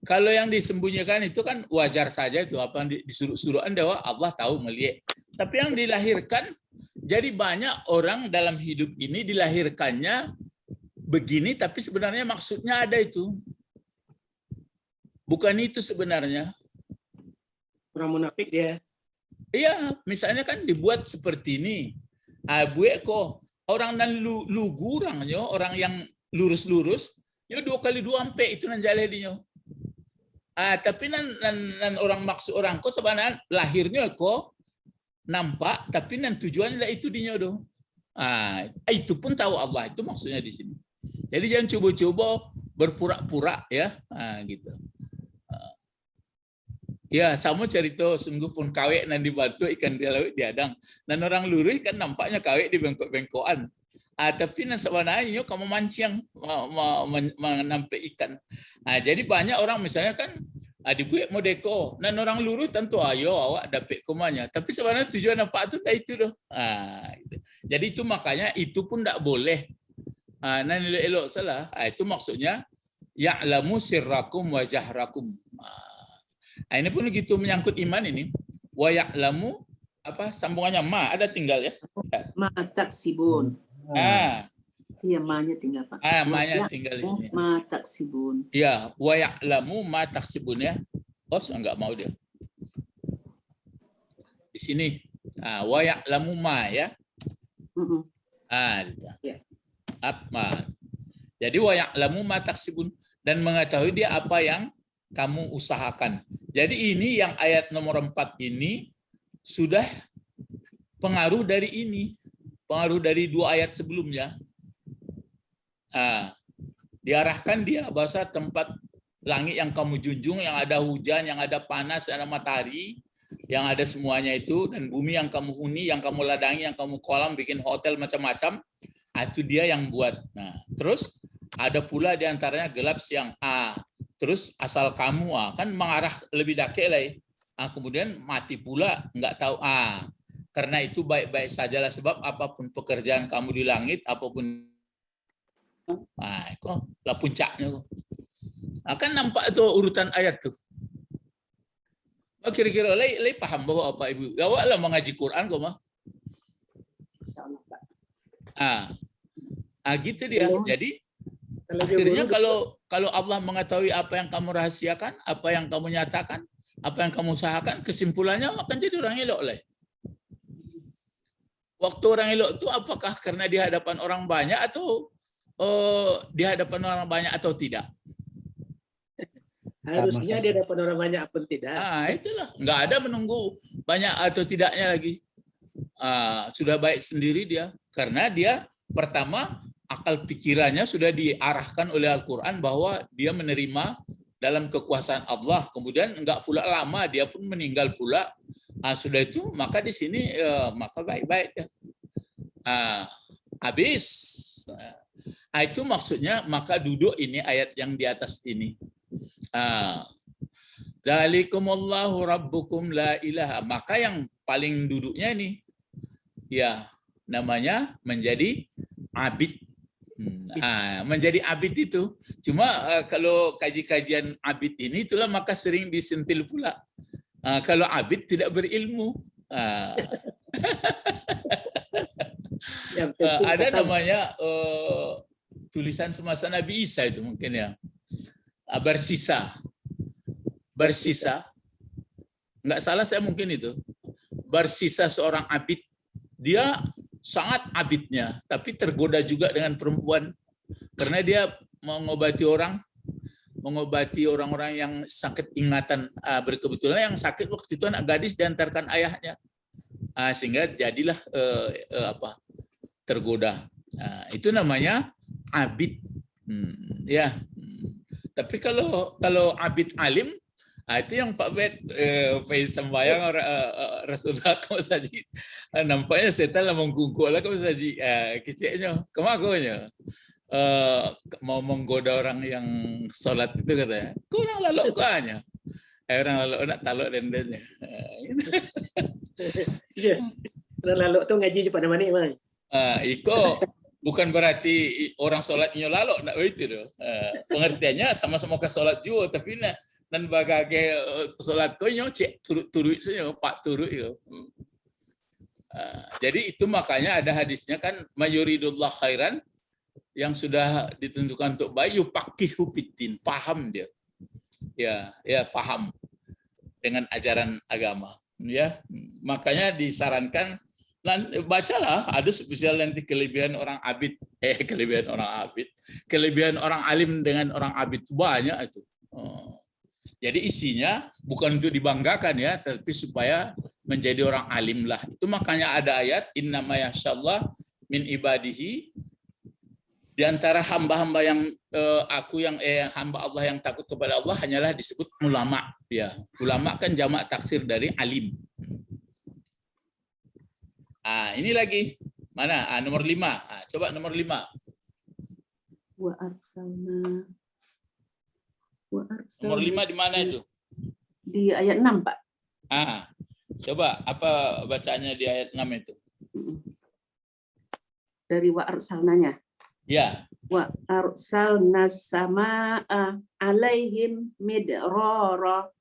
kalau yang disembunyikan itu kan wajar saja itu apa yang disuruh Anda, Allah tahu melihat. Tapi yang dilahirkan, jadi banyak orang dalam hidup ini dilahirkannya begini, tapi sebenarnya maksudnya ada itu. Bukan itu sebenarnya. Orang munafik dia. Iya, misalnya kan dibuat seperti ini. Buat kok orang nan lugu orangnya, orang yang lurus-lurus, ya 2 kali 2 ampe itu nan jale dinyo. Tapi nan orang maksud orang kok sebenarnya lahirnya kok nampak, tapi nan tujuannya itu dinyo do. Itu pun tahu Allah, itu maksudnya di sini. Jadi jangan coba-coba berpura-pura ya, gitu. Ya sama cerita sungguh pun kawek nan dibantu ikan di laut diadang. Dan orang lurus kan nampaknya kawek di bengkok-bengkokan. Tapi nan sebenarnya kamu mancing menampak ikan. Jadi banyak orang misalnya kan dibuat mau deko. Dan orang lurus tentu ayo awak dapat komanya. Tapi sebenarnya tujuan apa tu dah itu doh. Jadi itu makanya itu pun tak boleh. Nan elok salah. Itu maksudnya ya'lamu sirrakum wa jahrakum. Ini pun begitu menyangkut iman ini. Wa ya'lamu apa sambungannya ma ada tinggal ya. Ma taksibun. Iya, ma-nya tinggal Pak. Ma-nya tinggal di sini. Ma taksibun. Ya, wa ya'lamu ma taksibun ya. Enggak mau dia. Di sini. Wa ya'lamu ma ya. Jadi wa ya'lamu ma taksibun dan mengetahui dia apa yang kamu usahakan. Jadi ini yang ayat nomor 4 ini sudah pengaruh dari ini. Pengaruh dari 2 ayat sebelumnya. Diarahkan dia bahasa tempat langit yang kamu junjung, yang ada hujan, yang ada panas, ada matahari, yang ada semuanya itu, dan bumi yang kamu huni, yang kamu ladangi, yang kamu kolam, bikin hotel macam-macam, itu dia yang buat. Terus ada pula diantaranya gelap siang. Terus asal kamu kan mengarah lebih dakik lah. Kemudian mati pula nggak tahu. Karena itu baik-baik sajalah sebab apapun pekerjaan kamu di langit, apapun kok lah puncaknya. Kan nampak itu urutan ayat tuh. Kira-kira lay paham bahwa apa Ibu? Awak lah mengaji Quran kok mah. Gitu dia. Jadi akhirnya kalau Allah mengetahui apa yang kamu rahasiakan, apa yang kamu nyatakan, apa yang kamu usahakan, kesimpulannya akan jadi orang elok lah. Waktu orang elok itu apakah karena di hadapan orang banyak atau di hadapan orang banyak atau tidak? Harusnya di hadapan orang banyak pun tidak. Itulah. Nggak ada menunggu banyak atau tidaknya lagi. Sudah baik sendiri dia. Karena dia pertama akal pikirannya sudah diarahkan oleh Al-Quran bahwa dia menerima dalam kekuasaan Allah. Kemudian enggak pula lama dia pun meninggal pula. Sudah itu maka di sini maka baik-baik ya. Habis. Itu maksudnya maka duduk ini ayat yang di atas ini. Zalikumullahu rabbukum la ilaha. Maka yang paling duduknya ini ya namanya menjadi abid. Menjadi abid itu cuma kalau kajian abid ini itulah maka sering disentil pula. Kalau abid tidak berilmu, Ada namanya tulisan semasa Nabi Isa itu mungkin ya. Bersisa. Nggak salah saya mungkin itu. Bersisa seorang abid. Dia sangat abidnya, tapi tergoda juga dengan perempuan. Karena dia mengobati orang-orang yang sakit ingatan. Berkebetulan yang sakit waktu itu anak gadis diantarkan ayahnya. Sehingga jadilah tergoda. Itu namanya abid. Ya. Tapi kalau abid alim, itu yang Pak Bet Faiz sembayang Rasulullah kau saji nampaknya setan lah mengkuku lah kau saji kecilnya kemagonya mau menggoda orang yang sholat itu katanya kau orang lalu kanya orang lalu nak taluk dendanya. Iya. Orang lalu tu ngaji je pada mana mai. Iko bukan berarti orang sholatnya lalu nak itu doh. Pengertiannya sama-sama ke sholat juga tapi dan bagagai sholat kau nyo cek turut saja pak turut yo. Jadi itu makanya ada hadisnya kan mayuridullah khairan yang sudah ditentukan untuk baik yupaqihu fiddin, paham dia. Ya paham dengan ajaran agama ya. Makanya disarankan bacalah ada spesial nanti kelebihan orang orang alim dengan orang abid banyak itu. Jadi isinya bukan untuk dibanggakan ya, tapi supaya menjadi orang alim lah. Itu makanya ada ayat innama yasyallah min ibadihi, di antara hamba-hamba yang hamba Allah yang takut kepada Allah hanyalah disebut ulama ya. Ulama kan jamak taksir dari alim. Ini lagi. Mana? Nomor 5. Coba nomor 5. Wa arsalna. Nomor 5 di mana itu? Di ayat 6, Pak. Coba apa bacanya di ayat 6 itu? Dari wa arsalnanya. Ya. Wa arsalna samaa alaihim midrara.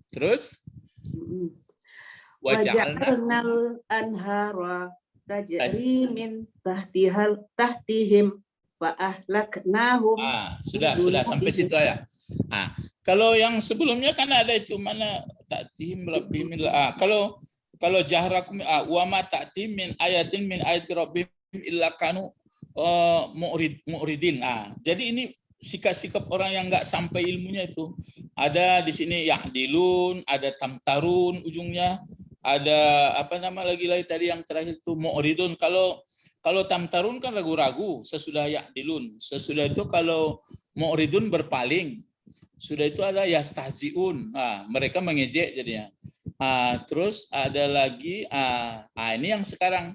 Terus? Wa ja'alnal anhara tajri min tahtihim wa ahlaknahum. Sudah sampai situ ya. Kalau yang sebelumnya kan ada itu mana ta'tihim rabbihim kalau jahrakum wa ma ta'tihim min ayatin min ayati rabbihim illa kanu mu'ridin. Jadi ini sikap-sikap orang yang enggak sampai ilmunya itu. Ada di sini ya'dilun, ada tamtarun ujungnya, ada apa nama lagi tadi yang terakhir itu mu'ridun. Kalau tamtarun kan ragu-ragu, sesudah ya'dilun. Sesudah itu kalau mu'ridun berpaling. Sudah itu ada yastahziun. Mereka mengejek jadinya. Terus ada lagi ini yang sekarang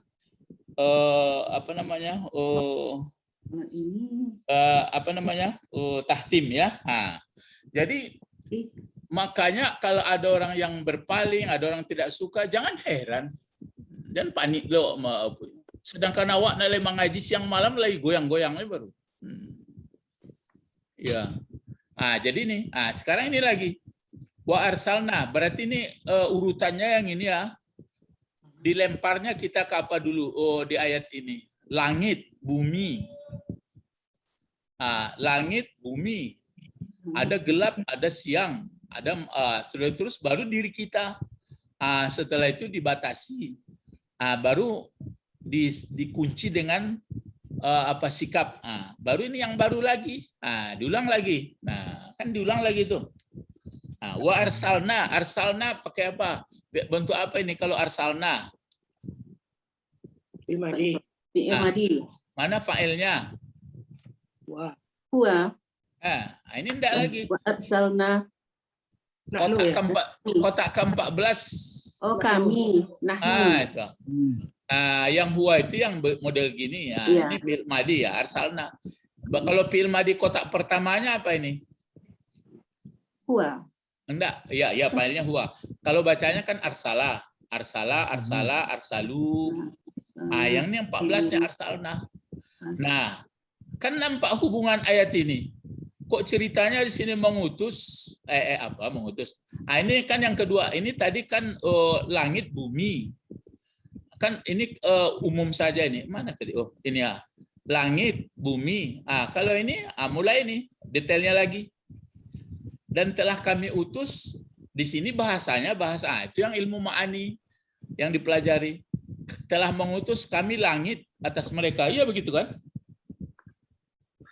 tahtim ya. Jadi makanya kalau ada orang yang berpaling, ada orang tidak suka, jangan heran. Jangan panik loh. Sedangkan awak nalai mengaji siang malam lagi goyang-goyangnya baru. Ya. Jadi nih, sekarang ini lagi. Wa arsalna, berarti ini urutannya yang ini ya. Dilemparnya kita ke apa dulu? Di ayat ini. Langit, bumi. Langit, bumi. Ada gelap, ada siang. Ada terus baru diri kita. Setelah itu dibatasi. Baru dikunci dengan sikap. Baru ini yang baru lagi. Diulang lagi. Kan diulang lagi tuh. Wa arsalna pakai apa? Bentuk apa ini kalau arsalna? Fi'il madhi. Mana fa'ilnya? Wa. Ini enggak lagi. Wa arsalna. Kotak ke-14. Kami. Itu. Yang huwa itu yang model gini ya. Ini fi'il madhi ya, arsalna. Kalau fi'il madhi kotak pertamanya apa ini? Huwa. Enggak, ya fa'ilnya huwa. Kalau bacanya kan arsala, arsalu. Yang ini yang 14-nya arsalna. Nah, kan nampak hubungan ayat ini. kok ceritanya di sini mengutus mengutus. Ini kan yang kedua. Ini tadi kan langit bumi. Kan ini umum saja ini. Mana tadi? Oh, ini ya. Langit, bumi. Kalau ini mulai nih detailnya lagi. Dan telah kami utus, di sini bahasanya itu yang ilmu ma'ani yang dipelajari. Telah mengutus kami langit atas mereka. Iya begitu kan?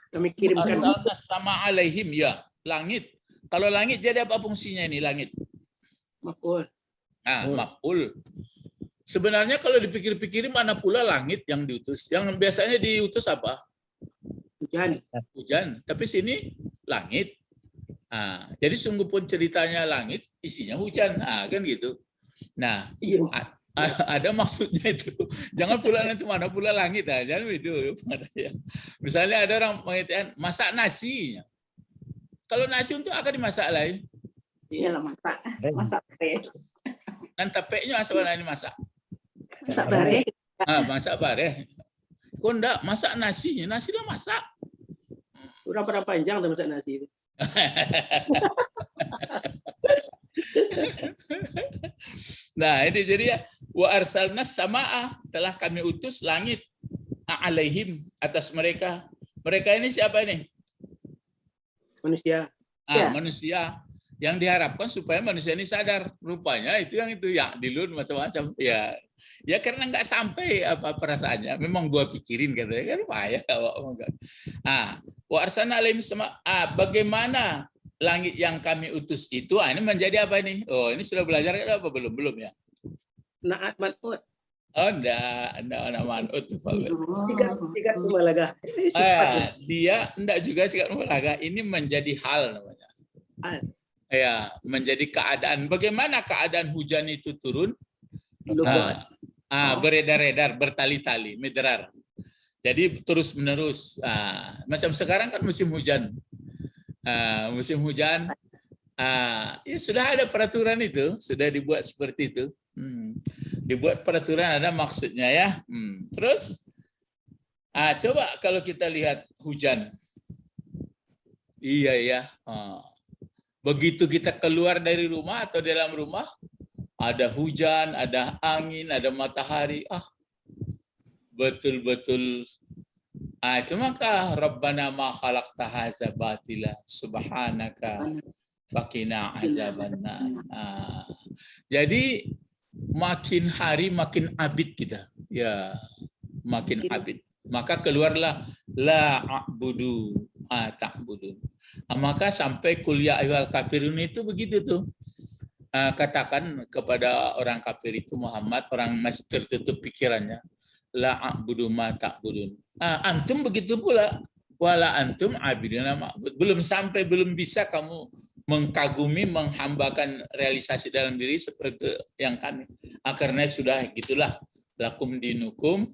Kami kirimkan Arsalna sama alaihim, ya, langit. Kalau langit jadi apa fungsinya ini langit? maf'ul. Maf'ul. Sebenarnya kalau dipikir-pikir mana pula langit yang diutus? Yang biasanya diutus apa? Hujan. Hujan. Tapi sini langit. Jadi sungguh pun ceritanya langit, isinya hujan. Kan gitu. Nah, Iya. ada maksudnya itu. Jangan pula nanti mana pula langit. Jangan itu. Misalnya ada orang mengatakan masak nasi. Kalau nasi untuk akan dimasak lain. Iyalah masak bare. Dan tapeknya asal ini masak. Masak bare. Masak bare. Kok enggak masak nasi? Nasi lah masak. Berapa panjang tuh masak nasi itu? Nah, ini jadi ya wa arsalna samaa, telah kami utus langit alaihim atas mereka. Mereka ini siapa ini? Manusia. Ya. Manusia. Yang diharapkan supaya manusia ini sadar. Rupanya itu yang dilun macam-macam. Ya karena nggak sampai apa perasaannya. Memang gua pikirin katanya kan payah. Wa arsalna alaihim samaa. Bagaimana langit yang kami utus itu? Ini menjadi apa ini? Oh, ini sudah belajar apa belum ya? Na'at man'ut. Oh, enggak man'ut. Tiga mubalaghah. Dia enggak juga sikat mubalaghah. Ini menjadi hal namanya. Ya, menjadi keadaan. Bagaimana keadaan hujan itu turun? Beredar-edar, bertali-tali, medrar. Jadi terus-menerus. Macam sekarang kan musim hujan. Musim hujan. Ya sudah ada peraturan itu, sudah dibuat seperti itu. Dibuat peraturan ada maksudnya ya. Terus, coba kalau kita lihat hujan. Iya ya. Begitu kita keluar dari rumah atau dalam rumah, ada hujan, ada angin, ada matahari. Betul-betul. Itu maka Rabbana ma khalaqta hadza batila subhanaka faqina azabannar. Jadi makin hari makin abid kita. Ya, makin abid. Maka keluarlah la a'budu ta'budun. Maka sampai kuliah ayyuhal kafirun itu begitu tuh. Katakan kepada orang kafir itu Muhammad, orang masih tertutup pikirannya. La a'budu ma ta'budun. Antum begitu pula. Wala antum abiduna ma'bud. Belum bisa kamu mengkagumi, menghambakan realisasi dalam diri seperti yang kami. Karena sudah gitulah. Lakum dinukum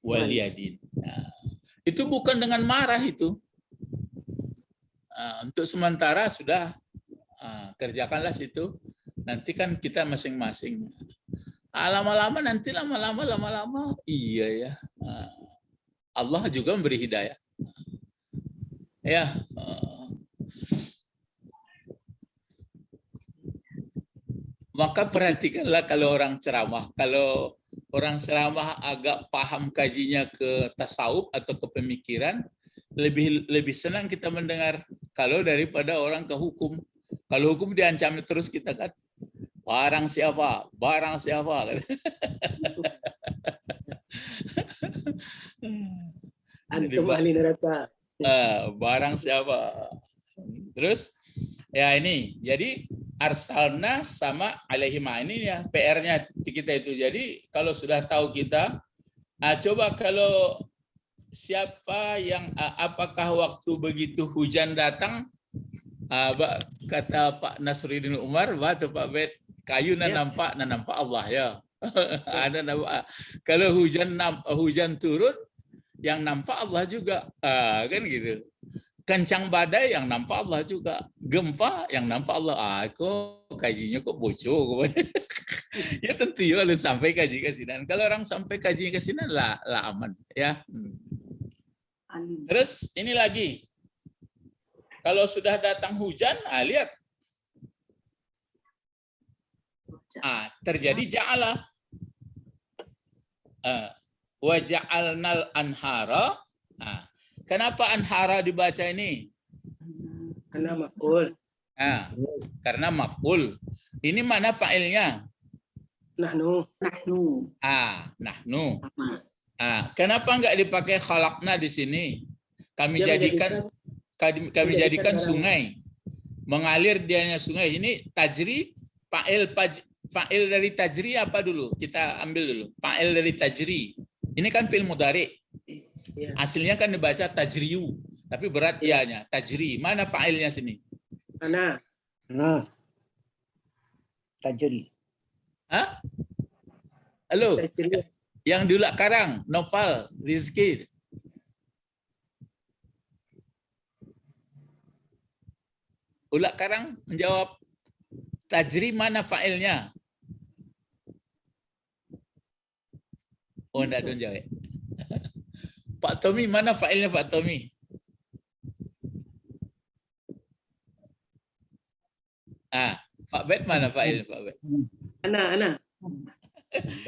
waliyadin. Itu bukan dengan marah itu. Untuk sementara sudah kerjakanlah situ. Nanti kan kita masing-masing. Lama-lama iya ya. Allah juga memberi hidayah. Ya. Maka perhatikanlah kalau orang ceramah. Kalau orang ceramah agak paham kajinya ke tasawuf atau ke pemikiran, lebih senang kita mendengar kalau daripada orang ke hukum. Kalau hukum diancam terus kita kan, barang siapa. Antum ahli neraka. Barang siapa. Terus ya ini, jadi arsalna sama alaihima ini ya PR-nya kita itu. Jadi kalau sudah tahu kita, coba kalau siapa yang apakah waktu begitu hujan datang, kata Pak Nasruddin Umar, atau Pak Bet, kayu nampak Allah ya. Ada nampak. Kalau hujan turun, yang nampak Allah juga, kan gitu. Kencang badai yang nampak Allah juga, gempa yang nampak Allah. Kok kajinya kok bocor. Ya tentu ya lu sampai kaji ke sini. Kalau orang sampai kaji ke sini lah aman ya. Terus ini lagi. Kalau sudah datang hujan, lihat. Terjadi ja'ala. Wa ja'alnal anhara. Kenapa anhara dibaca ini? Karena maf'ul. Karena maf'ul. Ini mana fa'ilnya? Nahnu. Nahnu. Kenapa enggak dipakai khalaqna di sini? Kami jadikan sungai. Mengalir dianya sungai. Ini tajri, fa'il dari tajri apa dulu? Kita ambil dulu. Fa'il dari tajri. Ini kan fi'il mudhari. Aslinya kan dibaca tajriyu, tapi berat ianya, tajri. Mana fa'ilnya sini? Ana. Tajri. Halo? Tajri. Yang di Ulak Karang, Noval, Rizky. Ulak Karang menjawab, tajri mana fa'ilnya? Oh, enggak dong jawab. Pak Tommy, mana fa'ilnya Pak Tommy? Pak Bet mana fa'ilnya Pak Bet? Ana.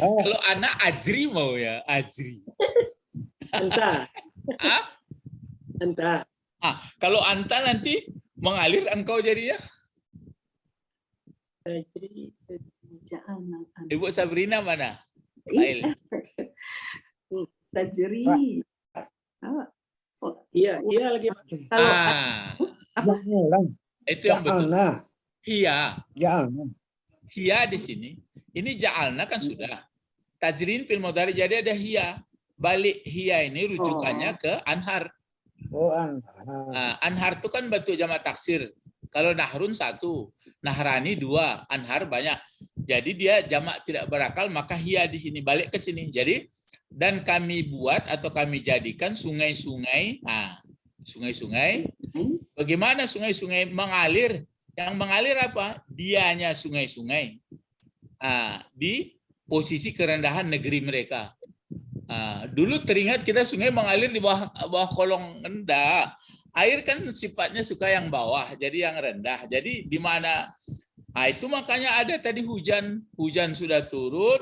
Kalau anak ajri mau ya, ajri. Anta. Anta. Kalau anta nanti mengalir engkau jadinya. Tajri. Ibu Sabrina mana? Fa'il. Tajri. Iya lagi. Itu yang betul. Hiya di sini. Ini ja'alna kan sudah. Tajrin fil mudhari, jadi ada hiya. Balik hiya ini rujukannya ke anhar. Anhar itu kan bentuk jamak taksir. Kalau nahrun 1, nahrani 2, anhar banyak. Jadi dia jamak tidak berakal, maka hiya di sini balik ke sini. Jadi dan kami buat atau kami jadikan sungai-sungai. Sungai-sungai. Bagaimana sungai-sungai mengalir? Yang mengalir apa? Dianya sungai-sungai. Di posisi kerendahan negeri mereka. Dulu teringat kita sungai mengalir di bawah kolong rendah. Air kan sifatnya suka yang bawah, jadi yang rendah. Jadi di mana? Itu makanya ada tadi hujan sudah turun,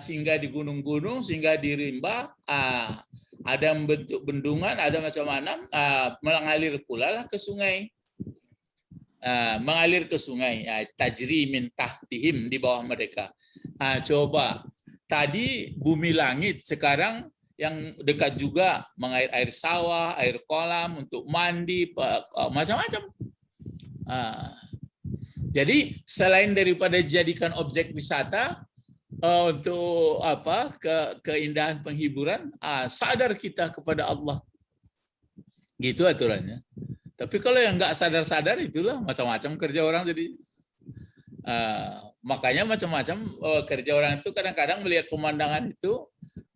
sehingga di gunung-gunung, sehingga di rimba, ada bentuk bendungan, ada macam-macam, mengalir pula lah ke sungai. Mengalir ke sungai, tajri min tahtihim, di bawah mereka. Coba tadi bumi langit, sekarang yang dekat juga mengair air sawah, air kolam untuk mandi, macam-macam. Jadi selain daripada dijadikan objek wisata untuk keindahan penghiburan, sadar kita kepada Allah. Gitu aturannya. Tapi kalau yang nggak sadar-sadar, itulah macam-macam kerja orang. Jadi makanya macam-macam kerja orang itu kadang-kadang melihat pemandangan itu.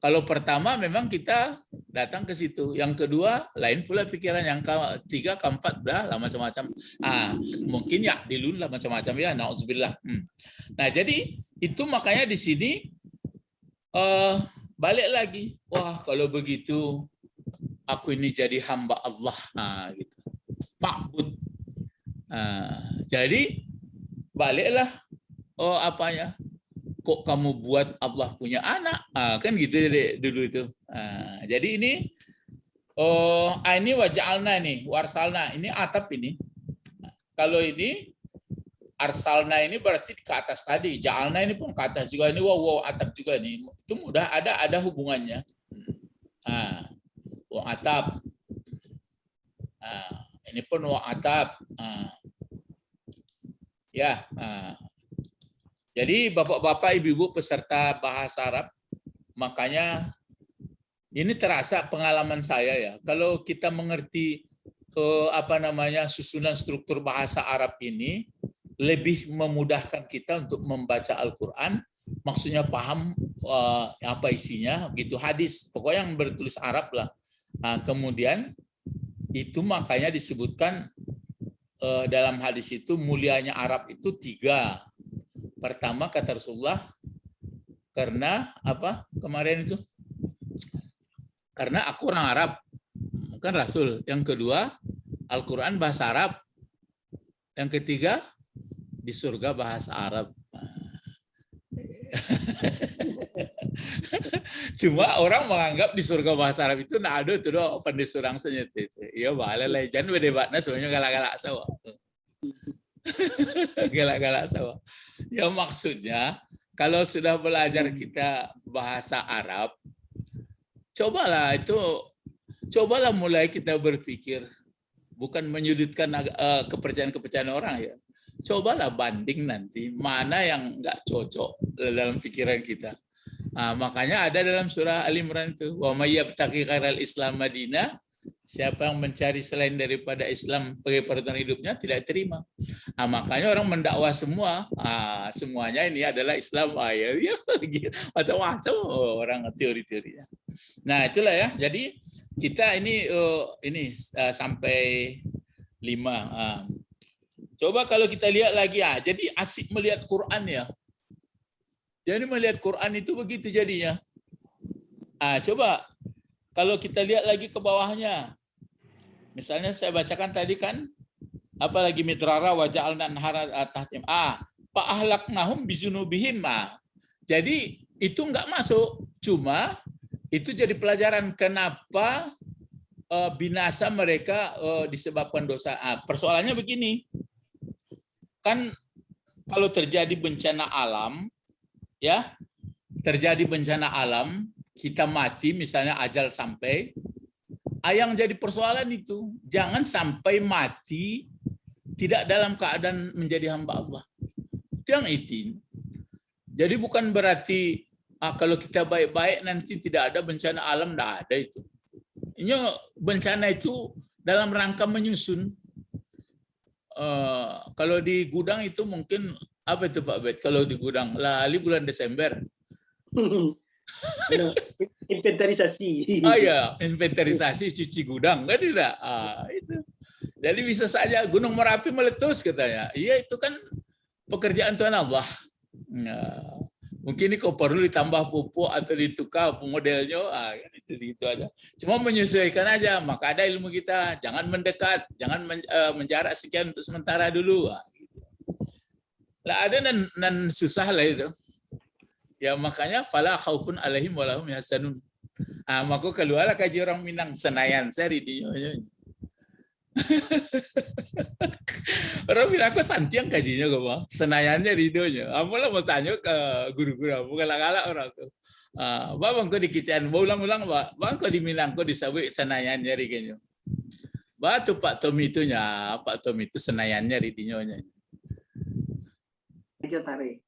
Kalau pertama memang kita datang ke situ. Yang kedua lain pula pikiran. Yang ketiga, keempat dah lah macam-macam. Mungkin ya dilun lah macam-macam ya. Nauzubillah. Nah jadi itu makanya di sini balik lagi. Wah kalau begitu aku ini jadi hamba Allah. Gitu. Fa'bud. Jadi baliklah kok kamu buat Allah punya anak, kan gitu dulu itu. Jadi ini ini waja'alna nih, warsalna ini ataf ini. Kalau ini arsalna ini berarti ke atas tadi, ja'alna ini pun ke atas juga, ini wow ataf juga nih. Itu mudah ada hubungannya. Wa ataf. Ini pun wa ataf. Jadi bapak-bapak, ibu-ibu peserta bahasa Arab, makanya ini terasa pengalaman saya ya. Kalau kita mengerti susunan struktur bahasa Arab ini, lebih memudahkan kita untuk membaca Al-Quran. Maksudnya paham apa isinya, gitu hadis. Pokoknya yang bertulis Arab lah. Kemudian itu makanya disebutkan dalam hadis itu mulianya Arab itu 3. Pertama kata Rasulullah, karena apa kemarin itu? Karena aku orang Arab, kan Rasul. Yang kedua, Al-Quran bahasa Arab. Yang ketiga, di surga bahasa Arab. Cuma orang menganggap di surga bahasa Arab itu nah ada tuh doh pendisurang senyet itu. Iya bala lah jangan berdebatnya semuanya galak-galak sawa. Galak-galak sawa. Ya maksudnya kalau sudah belajar kita bahasa Arab, cobalah mulai kita berpikir bukan menyudutkan kepercayaan-kepercayaan orang ya. Cobalah banding nanti mana yang nggak cocok dalam pikiran kita. Nah, makanya ada dalam surah Al Imran itu, wa may yabtaghi ghairal Islam madinah, siapa yang mencari selain daripada Islam sebagai panutan hidupnya tidak terima. Nah, makanya orang mendakwah semua, semuanya ini adalah Islam. Ya, macam-macam orang teori-teorinya. Nah, itulah ya. Jadi kita ini sampai 5. Coba kalau kita lihat lagi jadi asik melihat Quran ya. Jadi melihat Quran itu begitu jadinya. Coba kalau kita lihat lagi ke bawahnya. Misalnya saya bacakan tadi kan, apalagi mitrara wa ja'alna anhara tahtim. Fa ahlaknahum bizunubihim. Jadi itu enggak masuk, cuma itu jadi pelajaran kenapa binasa mereka disebabkan dosa. Persoalannya begini. Kan kalau terjadi bencana alam, ya, terjadi bencana alam, kita mati, misalnya ajal sampai, yang jadi persoalan itu, jangan sampai mati tidak dalam keadaan menjadi hamba Allah. Itu yang itu. Jadi bukan berarti kalau kita baik-baik nanti tidak ada bencana alam, tidak ada itu. Ini bencana itu dalam rangka menyusun. Kalau di gudang itu mungkin apa itu Pak Bet? Kalau di gudang lali bulan Desember. Inventarisasi. Ya, inventarisasi cuci gudang kan tidak? Itu. Jadi bisa saja Gunung Merapi meletus katanya. Iya itu kan pekerjaan Tuhan Allah. Mungkin ini kok perlu ditambah pupuk atau ditukar modelnya, itu segitu aja. Cuma menyesuaikan aja, maka ada ilmu kita, jangan mendekat, jangan menjarak sekian untuk sementara dulu. Gitu. Lah ada nan susah lah itu. Ya makanya fala khaufun alaihim wa lahum yahzanun. Maka keluarlah kaji orang Minang Senayan seri di. Orang bilang aku santiang kajinya kok bang, Senayannya ridonya. Apalah mau tanya ke guru-guru, bukan galak orang tuh. Bang kau di Kician, ulang-ulang bang kau di Minang kau disebut Senayannya rigenyo. Batu Pak Tom itunya, Pak Tom itu Senayannya ridinyonya. Jotare.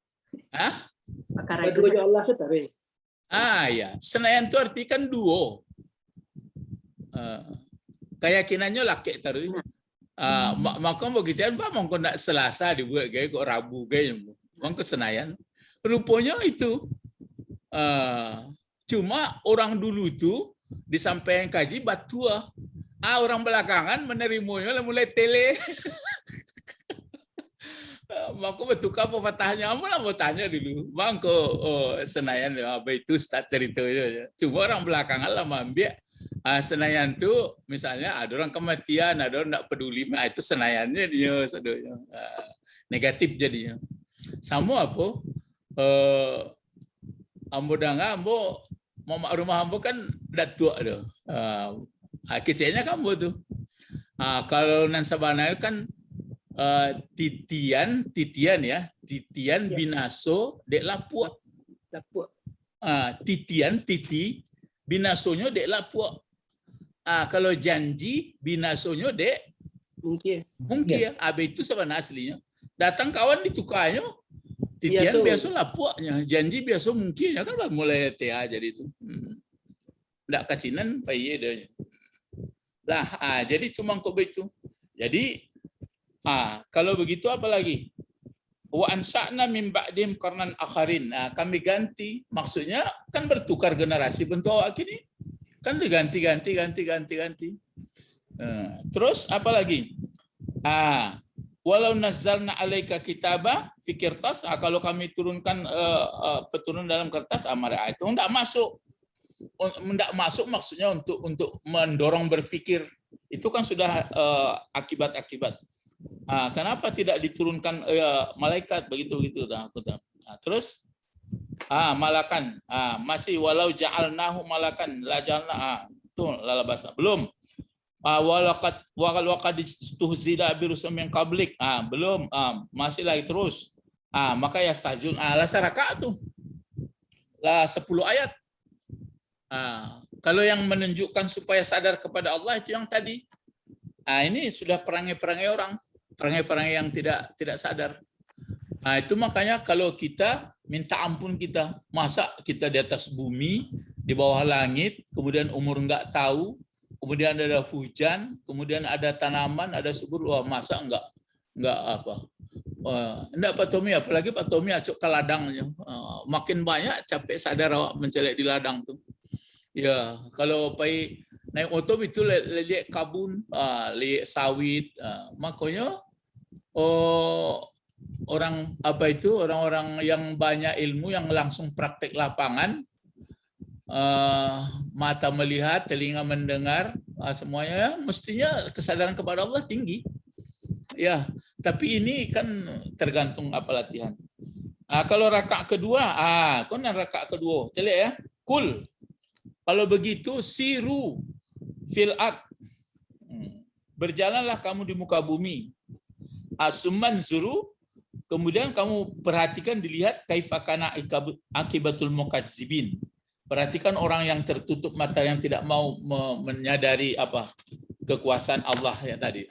Batu Allah setare. Ya, Senayan itu arti kan duo. Keyakinannya laki taruh. Maka begitu Pak mongko nak Selasa dibuat kayak kok Rabu kayak mongko Senayan. Rupanya itu cuma orang dulu tuh disampaikan kaji batua. Orang belakangan menerimanya mulai tele. Maka bertukar pematahnya, malah mau tanya dulu, bang kok Senayan apa itu start ceritanya. Cuma orang belakangan lama ambil Senayan tuh misalnya ada orang kematian, ada orang tidak peduli, itu Senayannya dia negatif jadinya. Sama apa? Ambo danga, ambo mau rumah ambo kan dah tua dah. Kecilnya kan ambo tuh. Kalau nan sabana kan titian binaso dek lapua. Titian binasonya dek lapua. Kalau janji binasonya dek mungkin abe itu sebenarnya aslinya. Datang kawan ditukarnya titian biasa lapuaknya, janji biasa mungkin ya kan mulai TA jadi itu. Ndak kasinan paye deh. Lah jadi cuma kok begitu. Jadi kalau begitu apa lagi? Wa ansa'na min ba'dim qarnan akharin. Kami ganti, maksudnya kan bertukar generasi bentuk akhirnya. Kan diganti. Terus apa lagi? Walau nazzalna 'alaika kitaba fi qirtas, kalau kami turunkan peturun dalam kertas itu enggak masuk. tidak masuk maksudnya untuk mendorong berpikir. Itu kan sudah akibat-akibat. Kenapa tidak diturunkan malaikat begitu? Terus malakan. Masih walau ja'alnahu malakan la ja'alna. Tuh lalabasa. Belum. Walaqad istuhzida birusul min qablik. Belum. Masih lagi terus. Maka yastahzun. Lah saraka tuh. Lah 10 ayat. Kalau yang menunjukkan supaya sadar kepada Allah itu yang tadi. Ini sudah perangai-perangai orang, perangai-perangai yang tidak sadar. Itu makanya kalau kita minta ampun kita, masa kita di atas bumi, di bawah langit, kemudian umur nggak tahu, kemudian ada hujan, kemudian ada tanaman, ada subur, masa enggak apa? Enggak Pak Tommy, apalagi Pak Tommy acuk ke ladangnya. Makin banyak capek sadar awak mencelek di ladang tuh. Ya, kalau pai naik motor itu lihat kabun, lihat sawit, makanya orang-orang yang banyak ilmu yang langsung praktek lapangan, mata melihat, telinga mendengar, semuanya mestinya kesadaran kepada Allah tinggi. Ya, tapi ini kan tergantung apa latihan. Kalau rakaat kedua, rakaat kedua, celek ya. Kul. Kalau begitu siru fil ard. Berjalanlah kamu di muka bumi. Asuman zuru, kemudian kamu perhatikan, dilihat kaifakana akibatul mukazzibin. Perhatikan orang yang tertutup mata, yang tidak mau menyadari kekuasaan Allah yang tadi.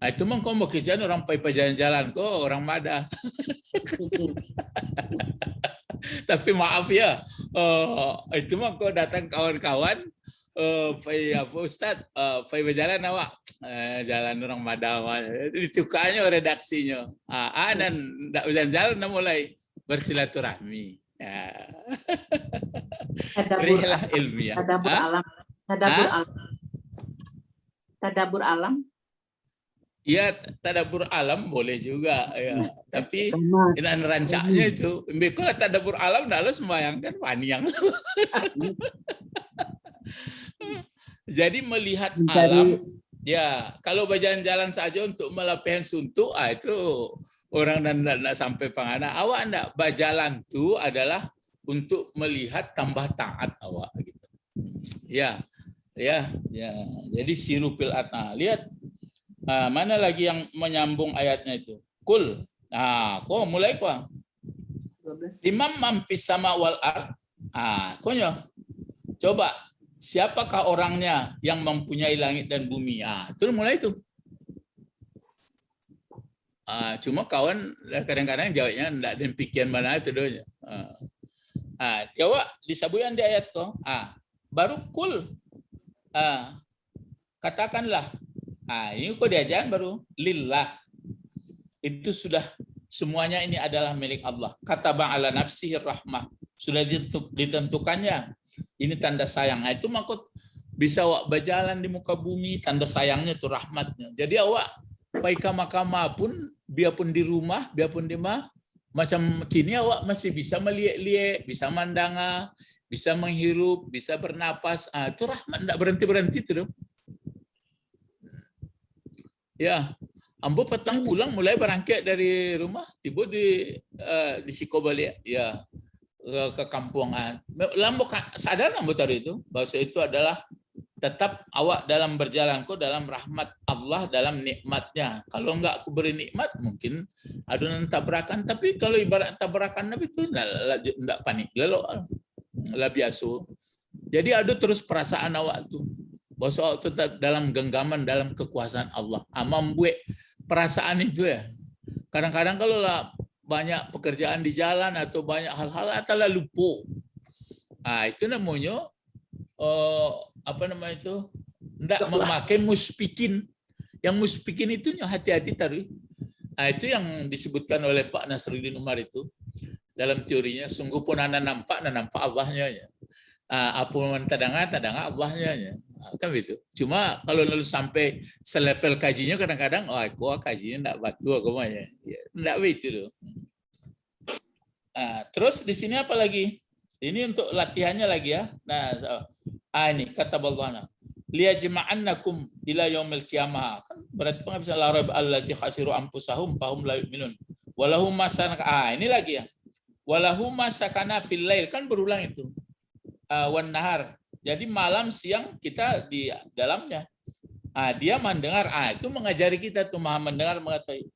Itu mah kau mau kerjaan orang pai jalan-jalan kok orang Mada. Tapi maaf ya, itu mah kau datang kawan-kawan, Ustaz, berjalan awak, jalan orang Mada, ditukanya redaksinya, dan tidak berjalan mulai bersilaturahmi. Rihlah ilmiah. Tadabur alam. Ya, tadabur alam boleh juga ya. Tapi dengan rancaknya itu, kalau tadabur alam dah lo sembayangkan panjang. Jadi melihat alam, ya kalau berjalan-jalan saja untuk melepihan suntuk, itu orang tidak sampai pangana. Awak tidak berjalan itu adalah untuk melihat tambah taat awak gitu. Ya. Jadi sirupil atna. Lihat. Mana lagi yang menyambung ayatnya itu? Kul. Kok mulai kok. Imam mampis sama wal ard. Konyo. Coba, siapakah orangnya yang mempunyai langit dan bumi? Itu mulai itu. Cuma kawan kadang-kadang jawabnya enggak ada pikiran mana itu doanya. Jawab disabuyan di ayat kok. Baru kul. Katakanlah. Ini kok diajaran baru lillah. Itu sudah semuanya ini adalah milik Allah. Kata ba'ala nafsihi rahmah. Sudah ditentukannya. Ini tanda sayang. Itu maksud bisa awak berjalan di muka bumi, tanda sayangnya itu rahmatnya. Jadi awak paikama-kama pun, biarpun di rumah, biarpun di macam kini awak masih bisa melihat-lihat, bisa mandanga, bisa menghirup, bisa bernapas. Itu rahmat, tidak berhenti-berhenti itu. Ya, ambo petang pulang mulai berangkat dari rumah, tiba di Siko balik ya ke kampung. Lambo sadar ambo tadi itu bahwa itu adalah tetap awak dalam berjalan kok dalam rahmat Allah, dalam nikmatnya. Kalau enggak aku beri nikmat mungkin adunan tabrakan, tapi kalau ibarat tabrakan Nabi itu enggak panik lalu lah biasa. Jadi ada terus perasaan awak tuh bahwa itu dalam genggaman, dalam kekuasaan Allah. Membuat perasaan itu ya. Kadang-kadang kalau lah banyak pekerjaan di jalan atau banyak hal-hal atau lupa. Itu namanya enggak memakai muspikin. Yang muspikin itu hati-hati tadi. Itu yang disebutkan oleh Pak Nasruddin Umar itu dalam teorinya. Sungguh pun anda nampak Allahnya ya. Apa tadanga Allahnya. Kan begitu. Cuma kalau lalu sampai selevel kajinya kadang-kadang, aku kajinya enggak batu aku mah ya. Enggak begitu. Terus di sini apa lagi? Ini untuk latihannya lagi ya. Nah, ini kata Allah. Liyajma'annakum ila yaumil qiyamah. Kan berarti bisa la raib allazi khasiru anfusahum fahum la yu'minun. Walahum masan ini lagi ya. Walahum masakana fil lail, kan berulang itu. Wan nahar. Jadi malam siang kita di dalamnya. Dia mendengar, itu mengajari kita tuh maha mendengar mengetahui.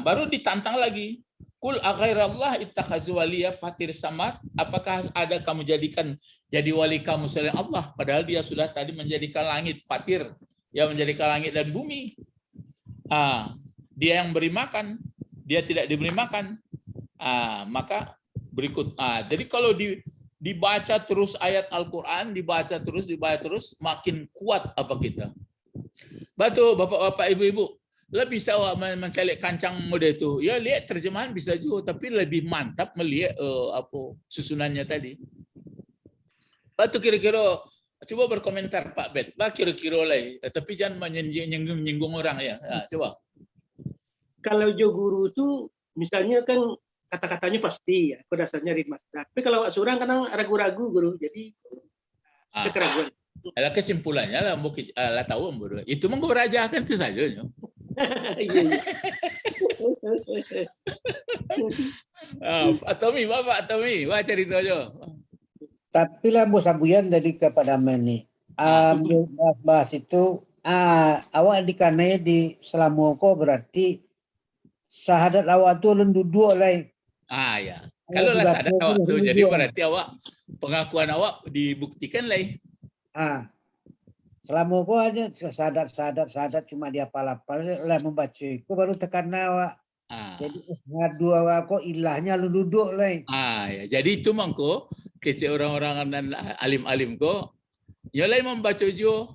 Baru ditantang lagi. Kul aghairallah ittakhazu waliya fatir samad. Apakah ada kamu jadikan jadi wali kamu selain Allah? Padahal dia sudah tadi menjadikan langit, fatir. Dia menjadikan langit dan bumi. Dia yang beri makan, dia tidak diberi makan. Maka berikut. Jadi kalau dibaca terus ayat Al-Quran, dibaca terus, makin kuat apa kita. Betul, bapak-bapak, ibu-ibu. Lebih bisa mencari kancang mode itu. Ya, lihat terjemahan bisa juga, tapi lebih mantap melihat susunannya tadi. Batu kira-kira, coba berkomentar Pak Bet. Kira-kira lah, tapi jangan menyinggung orang ya. Coba. Kalau jo guru itu misalnya kan kata-katanya pasti ya, berdasarnya ritme. Tapi kalau seorang kadang ragu-ragu guru, jadi keraguan. Kesimpulannya lah tahu itu mengguraja kan itu saja. Pak Tommy, wah cerita aja. Tapi lah bos abuyan dari kepada ini. Bahas itu, awak dikananya di Selamoko berarti syahadat awak tu duduk lah. Ya. Kalau lah syahadat awak tu, jadi berarti awak pengakuan awak dibuktikan lah. Selama kau aja sadat cuma dia palapal lah membaca itu baru tekan awak. Jadi ngadu awak kok ilahnya lu duduk lah. Ya. Jadi itu mangko kecil orang-orang dan alim-alim kok ya lah membaca jo.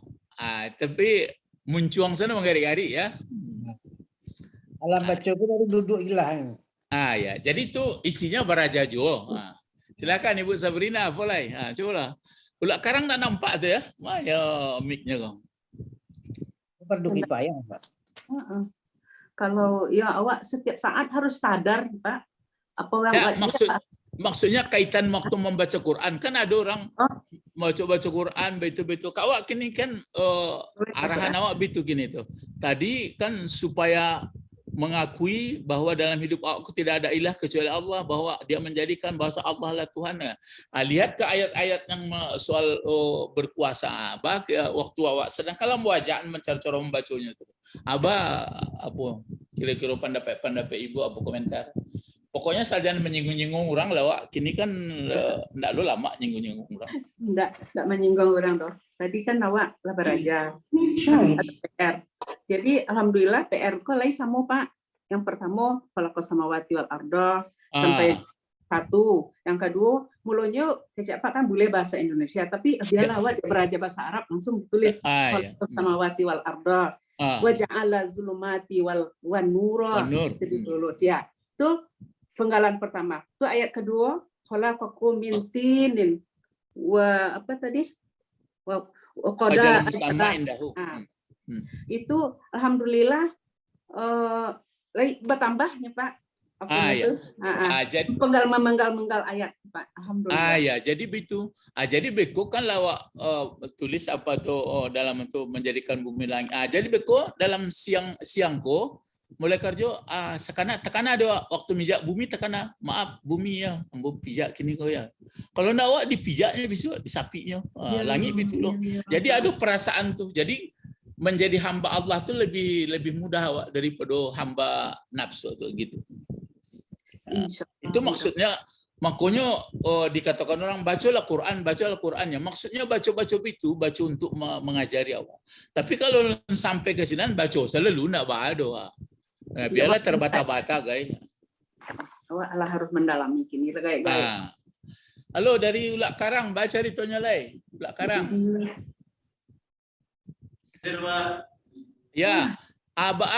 Tapi muncuang sana menggari-gari ya. Alam baca itu baru duduk ilah. Ya. Jadi itu isinya baraja jo. Silakan Ibu Sabrina, boleh. Coba lah. Ulak karang nak nampak tu ya. Ya mic-nya kau. Perlu kipayah, Pak. Kalau ya awak setiap saat harus sadar, Pak. Apa yang maksudnya kaitan waktu membaca Quran kan ada orang baca Quran betul-betul. Awak kini kan arahan awak begitu gini tuh. Tadi kan supaya mengakui bahwa dalam hidup aku tidak ada ilah kecuali Allah, bahwa dia menjadikan bahasa Allah lah Tuhan. Lihat ke ayat-ayat yang soal berkuasa. Waktu awak sedang kalau wajah mencari cara membacanya itu. Apa kira-kira pendapat ibu apa komentar? Pokoknya saja menyinggung-nyinggung orang lah, Wak. Kini kan enggak lo lama nyinggung-nyinggung orang. Enggak menyinggung orang toh. Tadi kan awak lah beraja. Ada PR. Jadi alhamdulillah PR kok lain sama Pak. Yang pertama khalaqas samawati wal arda sampai 1. Yang kedua mulanya kecak Pak kan boleh bahasa Indonesia, tapi biarlah awak beraja bahasa Arab langsung ditulis khalaqas samawati wal arda. Wa ja'ala zulumati wan nura. Itu dulu ya. Itu penggalan pertama. Itu ayat kedua, khalaqakum min tinin wa apa tadi? Wa qada itu alhamdulillah bertambahnya Pak. Jadi menggal ayat Pak. Alhamdulillah. Jadi begitu. Jadi beko kan lawak tulis apa tuh dalam itu menjadikan bumi langit. Jadi beko dalam siang ko mulai kerja sekana tekana ada waktu mijak bumi tekana maaf bumi ya ambo pijak kini kau ya kalau ndak awak dipijaknya besok disapinya langit gitu loh. Jadi ada perasaan tuh. Jadi menjadi hamba Allah tuh lebih mudah awak daripada hamba nafsu tuh gitu. Itu maksudnya makanya dikatakan orang bacalah Quran ya. Maksudnya baca itu baca untuk mengajari awak. Tapi kalau sampai ke sini baca selalu ndak ada. Biarlah terbata-bata guys. Awak Allah harus mendalami kini guys. Halo dari Ulak Karang baca ceritanya lai. Ulak Karang. Ya,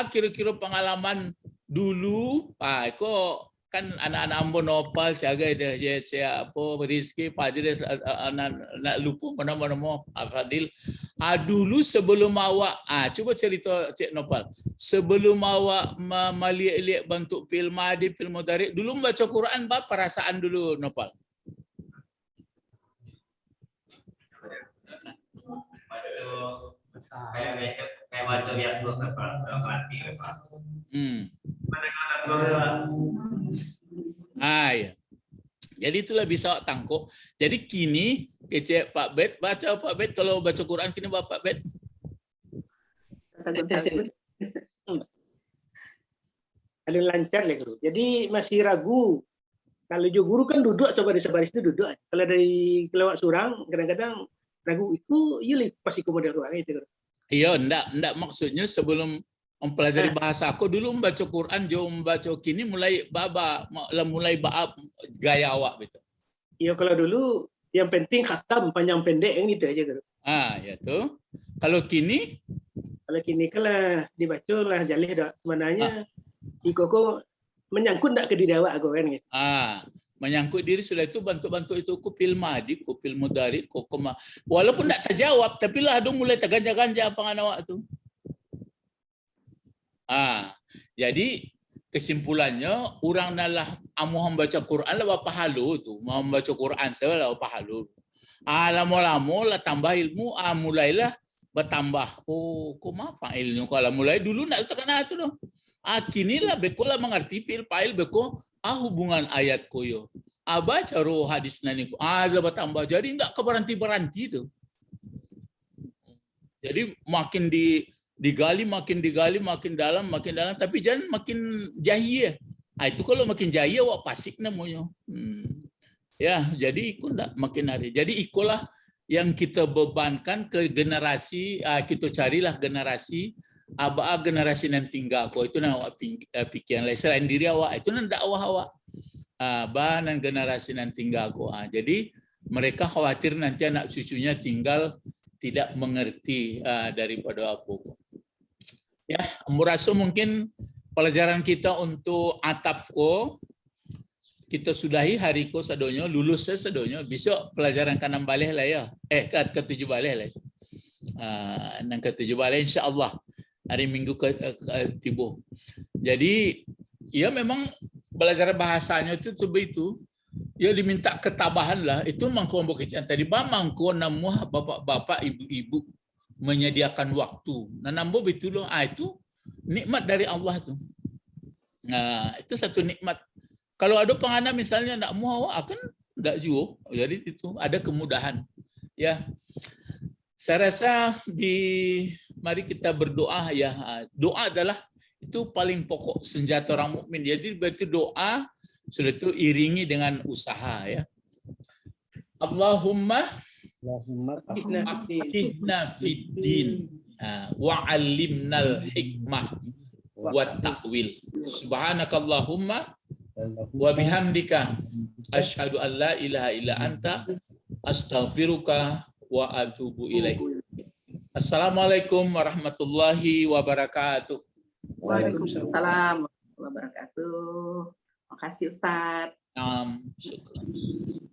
kira-kira pengalaman dulu, kok kan anak-anak ambo nopal siaga dia apa Rizki Fadil nak lupa mana-mana Fadil. Dulu sebelum awak coba cerita Cik Nopal. Sebelum awak melihat bentuk fil madi fil mudhari, dulu membaca Quran perasaan dulu Nopal. baca biasa berarti Pak. Ya. Jadi itulah bisa tangkuk. Jadi kini kecek Pak Bet, baca Pak Bet kalau baca Quran kini Bapak Bet. Paling lancar ya guru. Jadi masih ragu. Kalau jo guru kan duduk sebaris-sebaris itu duduk. Kalau dari kelewat surang kadang-kadang ragu itu iya pasti kemudian ruang itu guru. Iya, enggak maksudnya sebelum mempelajari bahasa aku dulu membaca Quran, jo membaca kini mulai baab gaya awak gitu. Iya kalau dulu yang penting khatam panjang pendek yang itu aja guru. Ya tuh. Kalau kini kalau dibaca lah jalih dak sebenarnya ikoko menyangkut ndak ke diri awak aku kan gitu. Menyangkut diri sudah itu bantu-bantu itu kupil madi, kupil mudari, kokoma. Walaupun ndak terjawab, tapi lah dong mulai terganja-ganja apa awak tu. Jadi kesimpulannya orang nalah amu membaca Quran lah pahalu tu, mau membaca Quran saya lah pahalu. Lama-lama lah tambah ilmu, mulailah bertambah. Kok maaf ilmu kalau mulai dulu nak terkena tu doh. Kini lah beko lah mengerti fil fa'il beko hubungan ayat koyo. Baca roh hadis nani ko. Lah bertambah. Jadi enggak keberhenti-berhenti tu. Jadi makin digali makin dalam tapi jangan makin jahil. Itu kalau makin jahil awak pasik namanya. Ya, jadi ikut enggak makin hari. Jadi ikulah yang kita bebankan ke generasi, kita carilah generasi generasi yang tinggal ko itu nak awak pikiran lain selain diri awak itu nak dakwah awak. Dan generasi yang tinggal ko. Jadi mereka khawatir nanti anak cucunya tinggal tidak mengerti daripada apa. Ya, merasa mungkin pelajaran kita untuk ataf ko kita sudahi hari ko sadonyo, lulus sadonyo, besok pelajaran ke-6 balik lah ya. Ke-7 balik lah. Nang ke-7 balik insya-Allah hari Minggu tiba. Jadi ya memang belajar bahasanya itu begitu. Ya diminta ketabahan lah. Itu mangko kecil tadi mangko namuh bapak-bapak, ibu-ibu menyediakan waktu. Nambo betul loh. Itu nikmat dari Allah tuh. Itu satu nikmat. Kalau ada penghana misalnya nak mau akan enggak juga. Jadi itu ada kemudahan. Ya. Saya rasa mari kita berdoa ya. Doa adalah itu paling pokok senjata orang mukmin. Jadi berarti doa sudah itu iringi dengan usaha ya. Allahumma faqihna fiddin wa 'allimnal hikmah wa ta'wil. Subhanakallahumma wa bihamdika asyhadu an la ilaha illa anta astaghfiruka wa atubu ilaik. Assalamualaikum warahmatullahi wabarakatuh. Waalaikumsalam warahmatullahi wabarakatuh. Makasih Ustaz. Syukran.